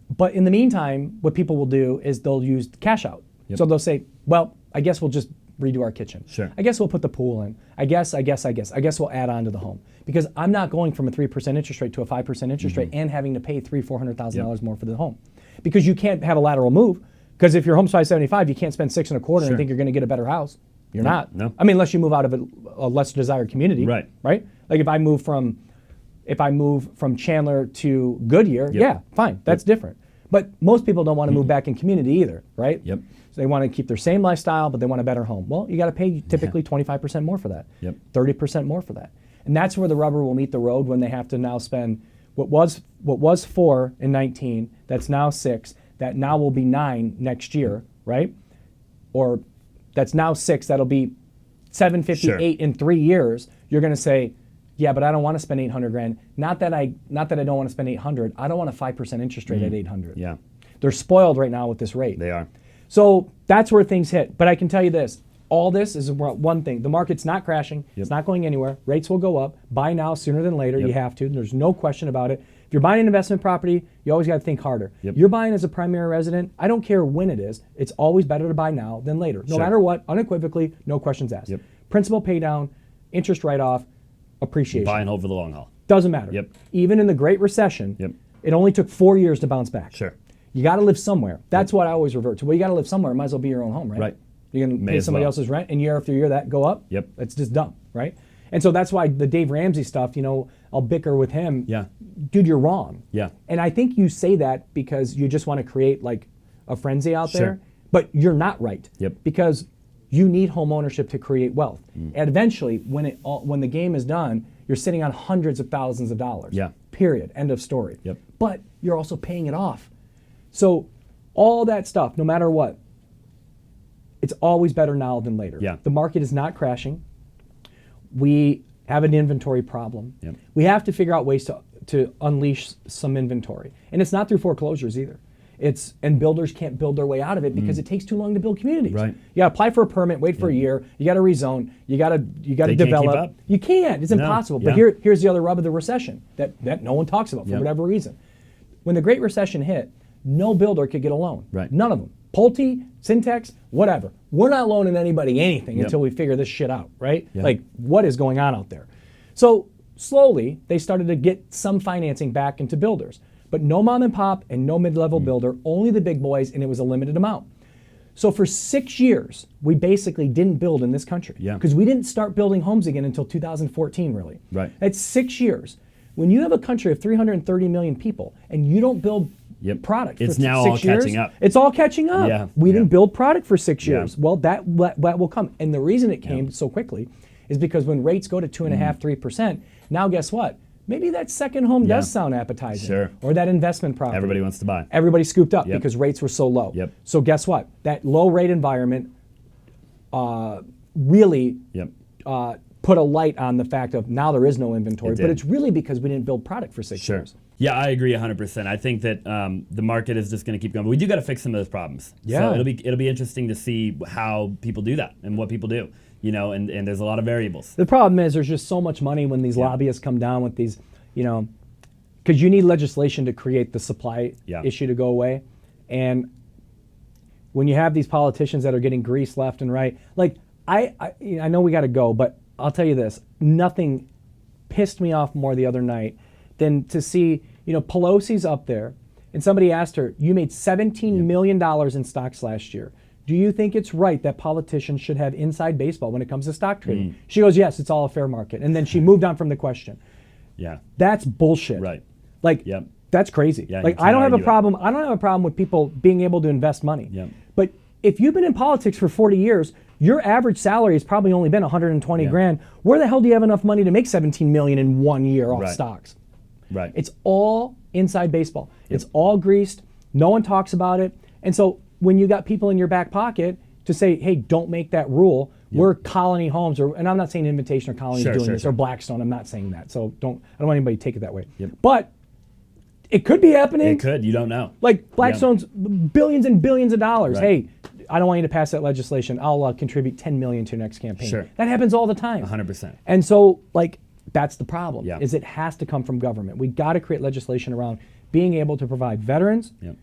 But in the meantime, what people will do is they'll use cash out. So they'll say, well, I guess we'll just redo our kitchen. Sure. I guess we'll put the pool in. I guess we'll add on to the home. Because I'm not going from a 3% interest rate to a 5% interest rate and having to pay $400,000 more for the home. Because you can't have a lateral move. Because if your home's 575, you can't spend 6.25 and think you're going to get a good year. You're not. No. I mean, unless you move out of a less desired community. Right. Right? Like if I move from Chandler to Goodyear, yeah, fine. That's different. But most people don't want to move back in community either, right? Yep. So they want to keep their same lifestyle, but they want a better home. Well, you got to pay typically 25% more for that. 30% more for that. And that's where the rubber will meet the road when they have to now spend what was 4 in 19, that's now 6, that now will be 9 next year, right? Or that's now 6, that'll be 758 in 3 years. You're going to say, yeah, but I don't want to spend $800,000. Not that I don't want to spend $800. I don't want a 5% interest rate at $800. Yeah. They're spoiled right now with this rate. They are. So that's where things hit. But I can tell you this. All this is one thing. The market's not crashing. It's not going anywhere. Rates will go up. Buy now sooner than later. You have to. There's no question about it. If you're buying an investment property, you always got to think harder. You're buying as a primary resident. I don't care when it is. It's always better to buy now than later. No matter what, unequivocally, no questions asked. Principal pay down, interest write-off, appreciation. Buy and hold for the long haul. Doesn't matter. Even in the Great Recession, it only took 4 years to bounce back. Sure. You got to live somewhere. That's what I always revert to. Well, you got to live somewhere. Might as well be your own home, right? Right. You're going to pay somebody else's rent, and year after year that go up? That's just dumb, right? And so that's why the Dave Ramsey stuff, I'll bicker with him. Dude, you're wrong. And I think you say that because you just want to create like a frenzy out there, but you're not right. Because you need home ownership to create wealth. And eventually, when the game is done, you're sitting on hundreds of thousands of dollars. Period. End of story. But you're also paying it off. So all that stuff, no matter what, it's always better now than later. The market is not crashing. We have an inventory problem. We have to figure out ways to unleash some inventory. And it's not through foreclosures either. And builders can't build their way out of it because it takes too long to build communities. You got to apply for a permit, wait for a year. You got to rezone. You got to develop. Can't keep up. You can't. It's impossible. But here's the other rub of the recession that no one talks about for whatever reason. When the Great Recession hit, no builder could get a loan. None of them. Pulte, Syntex, whatever. We're not loaning anybody anything until we figure this shit out, right? Like, what is going on out there? So slowly, they started to get some financing back into builders. But no mom and pop and no mid-level builder, only the big boys, and it was a limited amount. So for 6 years, we basically didn't build in this country. Because we didn't start building homes again until 2014, really. That's 6 years. When you have a country of 330 million people and you don't build product it's for now 6 all years, catching up. It's all catching up. We didn't build product for 6 years. Well, that will come. And the reason it came so quickly is because when rates go to 2.5%, 3%, now guess what? maybe that second home Yeah. does sound appetizing. Sure. Or that investment property. Everybody wants to buy. Everybody scooped up Yep. because rates were so low. Yep. So guess what? That low rate environment really Yep. put a light on the fact of now there is no inventory, It but did. it's really because we didn't build product for 6 Sure. years. Yeah, I agree 100%. I think that the market is just going to keep going, but we do got to fix some of those problems. Yeah. So it'll be interesting to see how people do that and what people do. And there's a lot of variables. The problem is there's just so much money when these lobbyists come down with these, because you need legislation to create the supply issue to go away. And when you have these politicians that are getting greased left and right, like I know we got to go, but I'll tell you this, nothing pissed me off more the other night than to see, Pelosi's up there and somebody asked her, you made $17 million in stocks last year. Do you think it's right that politicians should have inside baseball when it comes to stock trading? She goes, yes, it's all a fair market. And then she moved on from the question. Yeah. That's bullshit. Right. Like, that's crazy. Yeah, like, you I don't can't have a argue it. problem. I don't have a problem with people being able to invest money. Yep. But if you've been in politics for 40 years, your average salary has probably only been 120 grand. Where the hell do you have enough money to make 17 million in 1 year off Right. stocks? Right. It's all inside baseball. It's all greased. No one talks about it. And so when you got people in your back pocket to say, hey, don't make that rule, we're Colony Homes, and I'm not saying Invitation or Colony is doing this, or Blackstone, I'm not saying that. So I don't want anybody to take it that way. Yep. But it could be happening. It could. You don't know. Like Blackstone's billions and billions of dollars. Right. Hey, I don't want you to pass that legislation. I'll contribute 10 million to your next campaign. Sure. That happens all the time. 100%. And so, that's the problem. Yeah. Is it has to come from government. We got to create legislation around being able to provide veterans, Yep.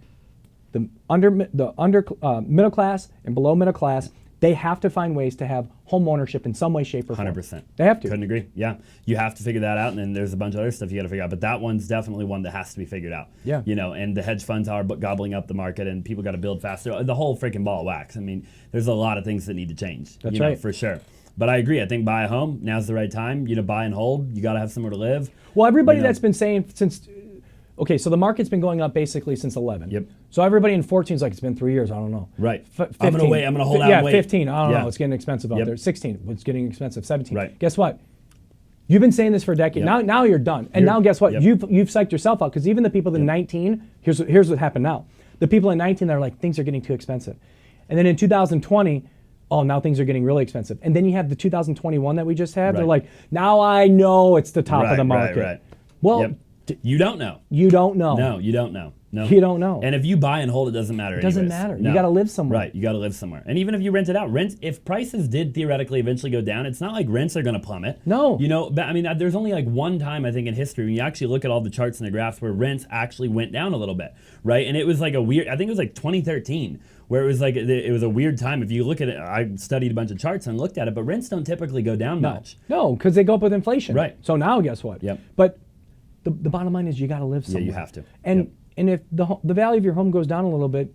the under middle class and below middle class. They have to find ways to have home ownership in some way, shape, or form. 100%. They have to. Couldn't agree. Yeah. You have to figure that out, and then there's a bunch of other stuff you got to figure out. But that one's definitely one that has to be figured out. Yeah. And the hedge funds are gobbling up the market, and people got to build faster. The whole freaking ball of wax. I mean, there's a lot of things that need to change. That's right. For sure. But I agree. I think buy a home. Now's the right time. Buy and hold. You got to have somewhere to live. Well, everybody that's been saying since, okay, so the market's been going up basically since 11. Yep. So everybody in 14 is like, it's been 3 years. I don't know. Right. 15. I'm gonna wait. I'm gonna hold out. Yeah, and wait. 15. I don't Yeah. know. It's getting expensive out Yep. there. 16. It's getting expensive. 17. Right. Guess what? You've been saying this for a decade. Yep. Now you're done. And now guess what? Yep. You've psyched yourself out because even the people in 19. Here's what happened now. The people in 19 that are like, things are getting too expensive, and then in 2020. Oh, now things are getting really expensive. And then you have the 2021 that we just had. Right. They're like, now I know it's the top of the market. Right. Well, Yep. You don't know. you don't know. No, you don't know. No. You don't know. And if you buy and hold, it doesn't matter. It doesn't anyways. matter. No. You got to live somewhere. Right, you got to live somewhere. And even if you rent it out, if prices did theoretically eventually go down, it's not like rents are going to plummet. No. But I mean, there's only like one time I think in history when you actually look at all the charts and the graphs where rents actually went down a little bit, right? And it was like I think it was like 2013, where it was like it was a weird time. If you look at it, I studied a bunch of charts and looked at it, but rents don't typically go down much. No, because they go up with inflation. Right. So now guess what? Yep. But the bottom line is you got to live somewhere. Yeah, you have to. And Yep. and if the value of your home goes down a little bit,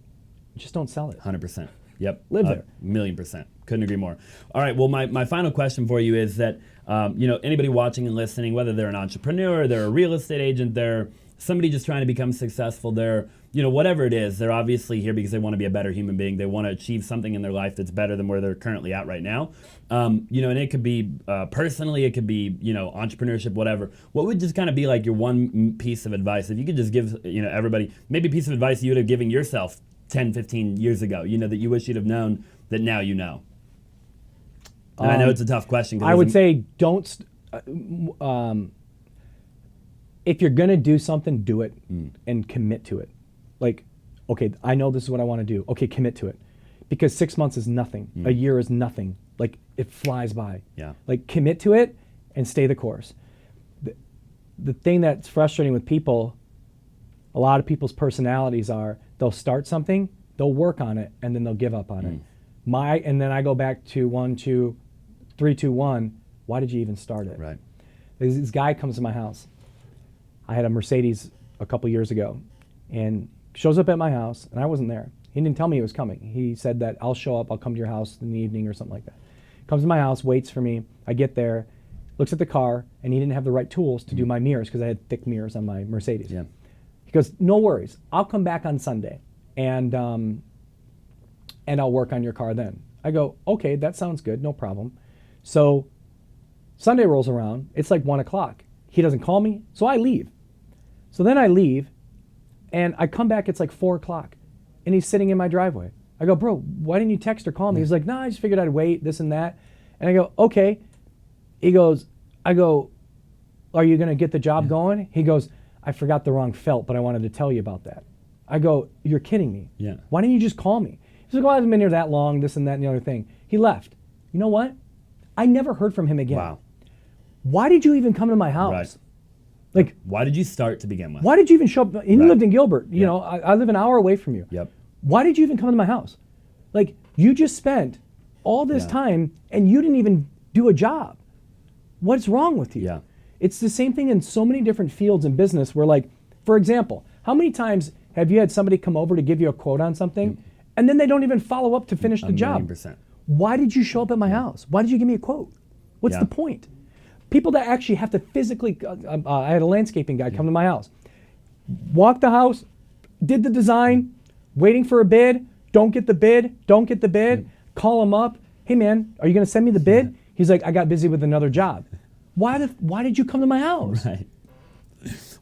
just don't sell it. 100%. Yep. Live there. 1,000,000%. Couldn't agree more. All right. Well, my final question for you is that, anybody watching and listening, whether they're an entrepreneur, they're a real estate agent, they're somebody just trying to become successful, they're, whatever it is, they're obviously here because they want to be a better human being. They want to achieve something in their life that's better than where they're currently at right now. And it could be personally, it could be, entrepreneurship, whatever. What would just kind of be like your one piece of advice? If you could just give, everybody, maybe a piece of advice you would have given yourself 10, 15 years ago, that you wish you'd have known that now you know. And I know it's a tough question. I would say don't. If you're gonna do something, do it and commit to it. Like, okay, I know this is what I want to do. Okay, commit to it, because 6 months is nothing. A year is nothing. Like, it flies by. Yeah. Like, commit to it and stay the course. The thing that's frustrating with people, a lot of people's personalities are they'll start something, they'll work on it, and then they'll give up on it. And then I go back to 1, 2, 3, 2, 1. Why did you even start it? Right. This guy comes to my house. I had a Mercedes a couple years ago, and shows up at my house, and I wasn't there. He didn't tell me he was coming. He said that I'll show up, I'll come to your house in the evening or something like that. Comes to my house, waits for me. I get there, looks at the car, and he didn't have the right tools to do my mirrors because I had thick mirrors on my Mercedes. Yeah. He goes, no worries, I'll come back on Sunday, and I'll work on your car then. I go, okay, that sounds good, no problem. So Sunday rolls around, it's like 1 o'clock. He doesn't call me, so I leave. So then I leave, and I come back, it's like 4 o'clock, and he's sitting in my driveway. I go, bro, why didn't you text or call me? He's like, nah, I just figured I'd wait, this and that. And I go, okay. I go, are you going to get the job going? He goes, I forgot the wrong felt, but I wanted to tell you about that. I go, you're kidding me. Yeah. Why didn't you just call me? He's like, well, I haven't been here that long, this and that and the other thing. He left. You know what? I never heard from him again. Wow. Why did you even come to my house? Right. Like, why did you start to begin with? why did you even show up? And you Right. lived in Gilbert. You know, I live an hour away from you. Yep. Why did you even come to my house? Like, you just spent all this time and you didn't even do a job. What's wrong with you? Yeah. It's the same thing in so many different fields in business where, like, for example, how many times have you had somebody come over to give you a quote on something and then they don't even follow up to finish the job? 1,000,000%. Why did you show up at my house? Why did you give me a quote? What's the point? People that actually have to physically, I had a landscaping guy come to my house, walk the house, did the design, waiting for a bid, don't get the bid, call him up, hey man, are you gonna send me the bid? He's like, I got busy with another job. Why did you come to my house? Right.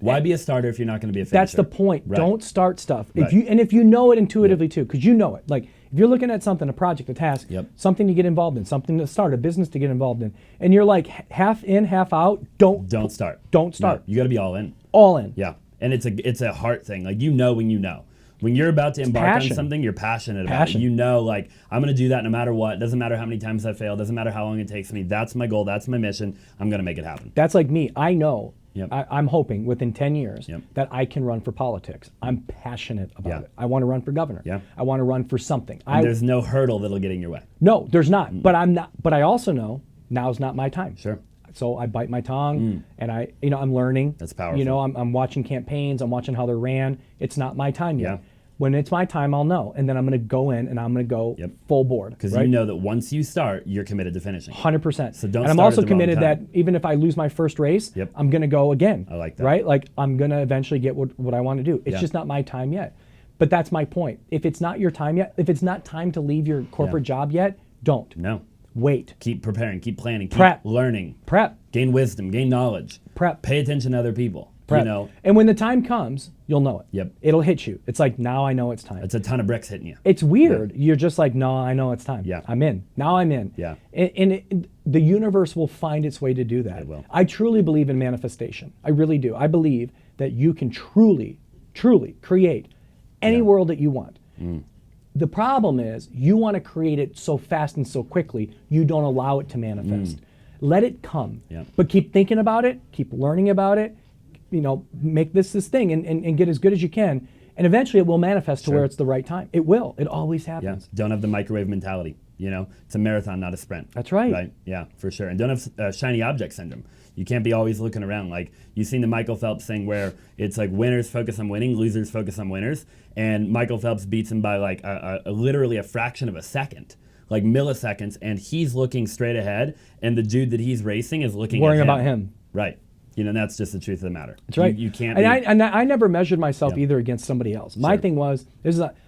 Why be a starter if you're not going to be a finisher? That's the point. Right. Don't start stuff. Right. If you know it intuitively too, because you know it. Like if you're looking at something, a project, a task, something to get involved in, something to start, a business to get involved in, and you're like half in, half out, don't start. Don't start. No, you got to be all in. All in. Yeah, and it's a heart thing. Like you know when you know. When you're about to embark on something, you're passionate about it. You know, like, I'm going to do that no matter what. Doesn't matter how many times I fail. Doesn't matter how long it takes me. That's my goal. That's my mission. I'm going to make it happen. That's like me. I know, I'm hoping within 10 years that I can run for politics. I'm passionate about it. I want to run for governor. I want to run for something. And there's no hurdle that'll get in your way. No, there's not. But I'm not. But I also know now's not my time. Sure. So I bite my tongue, and I'm learning. That's powerful. I'm watching campaigns. I'm watching how they're ran. It's not my time yet. When it's my time, I'll know, and then I'm going to go in and I'm going to go full board. Because you know that once you start, you're committed to finishing. 100%. So don't. And I'm also committed that even if I lose my first race, I'm going to go again. I like that. Right? Like I'm going to eventually get what I want to do. It's just not my time yet. But that's my point. If it's not your time yet, if it's not time to leave your corporate job yet, don't. No. Wait. Keep preparing. Keep planning. Keep Prep. learning. Prep. Gain wisdom. Gain knowledge. Prep. Pay attention to other people. Prep. You know. And when the time comes, you'll know it. Yep. It'll hit you. It's like, now I know it's time. It's a ton of bricks hitting you. It's weird. You're just like, no, I know it's time. Yeah. I'm in. Now I'm in. Yeah. And the universe will find its way to do that. It will. I truly believe in manifestation. I really do. I believe that you can truly, truly create any world that you want. The problem is you want to create it so fast and so quickly, you don't allow it to manifest. Let it come. But keep thinking about it, keep learning about it, make this thing and get as good as you can. And eventually it will manifest to where it's the right time. It will. It always happens. Yeah. Don't have the microwave mentality. It's a marathon, not a sprint. That's right. Right? Yeah, for sure. And don't have shiny object syndrome. You can't be always looking around. Like, you've seen the Michael Phelps thing where it's like winners focus on winning, losers focus on winners. And Michael Phelps beats him by like literally a fraction of a second, like milliseconds. And he's looking straight ahead. And the dude that he's racing is looking worrying at him. about him. Right. And that's just the truth of the matter. That's right. You can't. And I never measured myself either against somebody else. My thing was,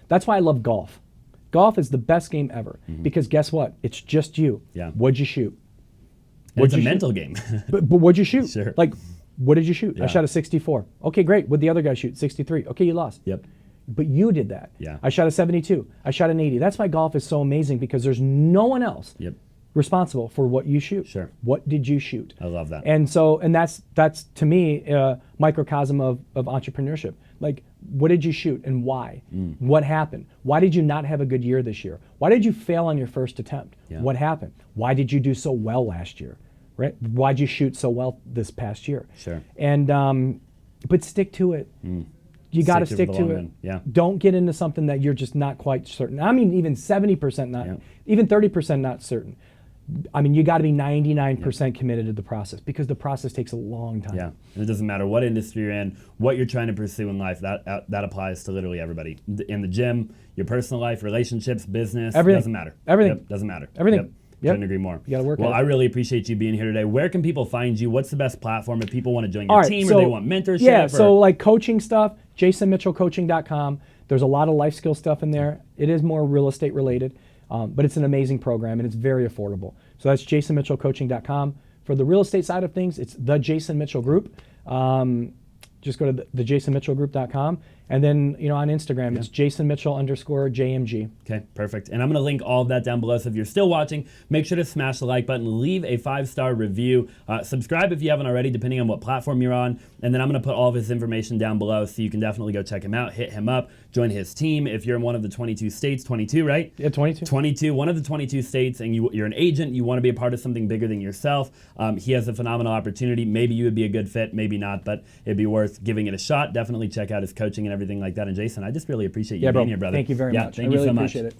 that's why I love golf. Golf is the best game ever because guess what? It's just you. Yeah. What'd you shoot? It's a mental game. but what'd you shoot? Sure. Like, what did you shoot? Yeah. I shot a 64. Okay, great. What'd the other guy shoot? 63. Okay, you lost. Yep. But you did that. Yeah. I shot a 72. I shot an 80. That's why golf is so amazing because there's no one else responsible for what you shoot. Sure. What did you shoot? I love that. And that's to me a microcosm of entrepreneurship. Like, what did you shoot and why? What happened? Why did you not have a good year this year? Why did you fail on your first attempt? What happened? Why did you do so well last year? Right? Why'd you shoot so well this past year? Sure. And but stick to it. You got to stick to it. Yeah. Don't get into something that you're just not quite certain. I mean, even 70% not, even 30% not certain. I mean, you got to be 99% committed to the process because the process takes a long time. Yeah, and it doesn't matter what industry you're in, what you're trying to pursue in life. That applies to literally everybody. In the gym, your personal life, relationships, business. Everything. Doesn't matter. Everything. Doesn't matter. Everything. Couldn't agree more. You got to work. Well, at it. I really appreciate you being here today. Where can people find you? What's the best platform if people want to join your team or they want mentorship? Yeah, so like coaching stuff, jasonmitchellcoaching.com. There's a lot of life skill stuff in there. It is more real estate related, but it's an amazing program and it's very affordable. So that's jasonmitchellcoaching.com. For the real estate side of things, it's the Jason Mitchell Group. Just go to thejasonmitchellgroup.com. And then, on Instagram, it's Jason Mitchell _JMG. Okay, perfect. And I'm going to link all of that down below. So if you're still watching, make sure to smash the like button, leave a 5-star review, subscribe if you haven't already, depending on what platform you're on. And then I'm going to put all of his information down below, so you can definitely go check him out, hit him up, join his team. If you're in one of the 22 states, 22, right? Yeah, 22. 22, one of the 22 states, and you're an agent, you want to be a part of something bigger than yourself. He has a phenomenal opportunity. Maybe you would be a good fit, maybe not, but it'd be worth giving it a shot. Definitely check out his coaching and everything like that. And Jason, I just really appreciate you being here, brother. Thank you very much. Thank I you really so much. appreciate it.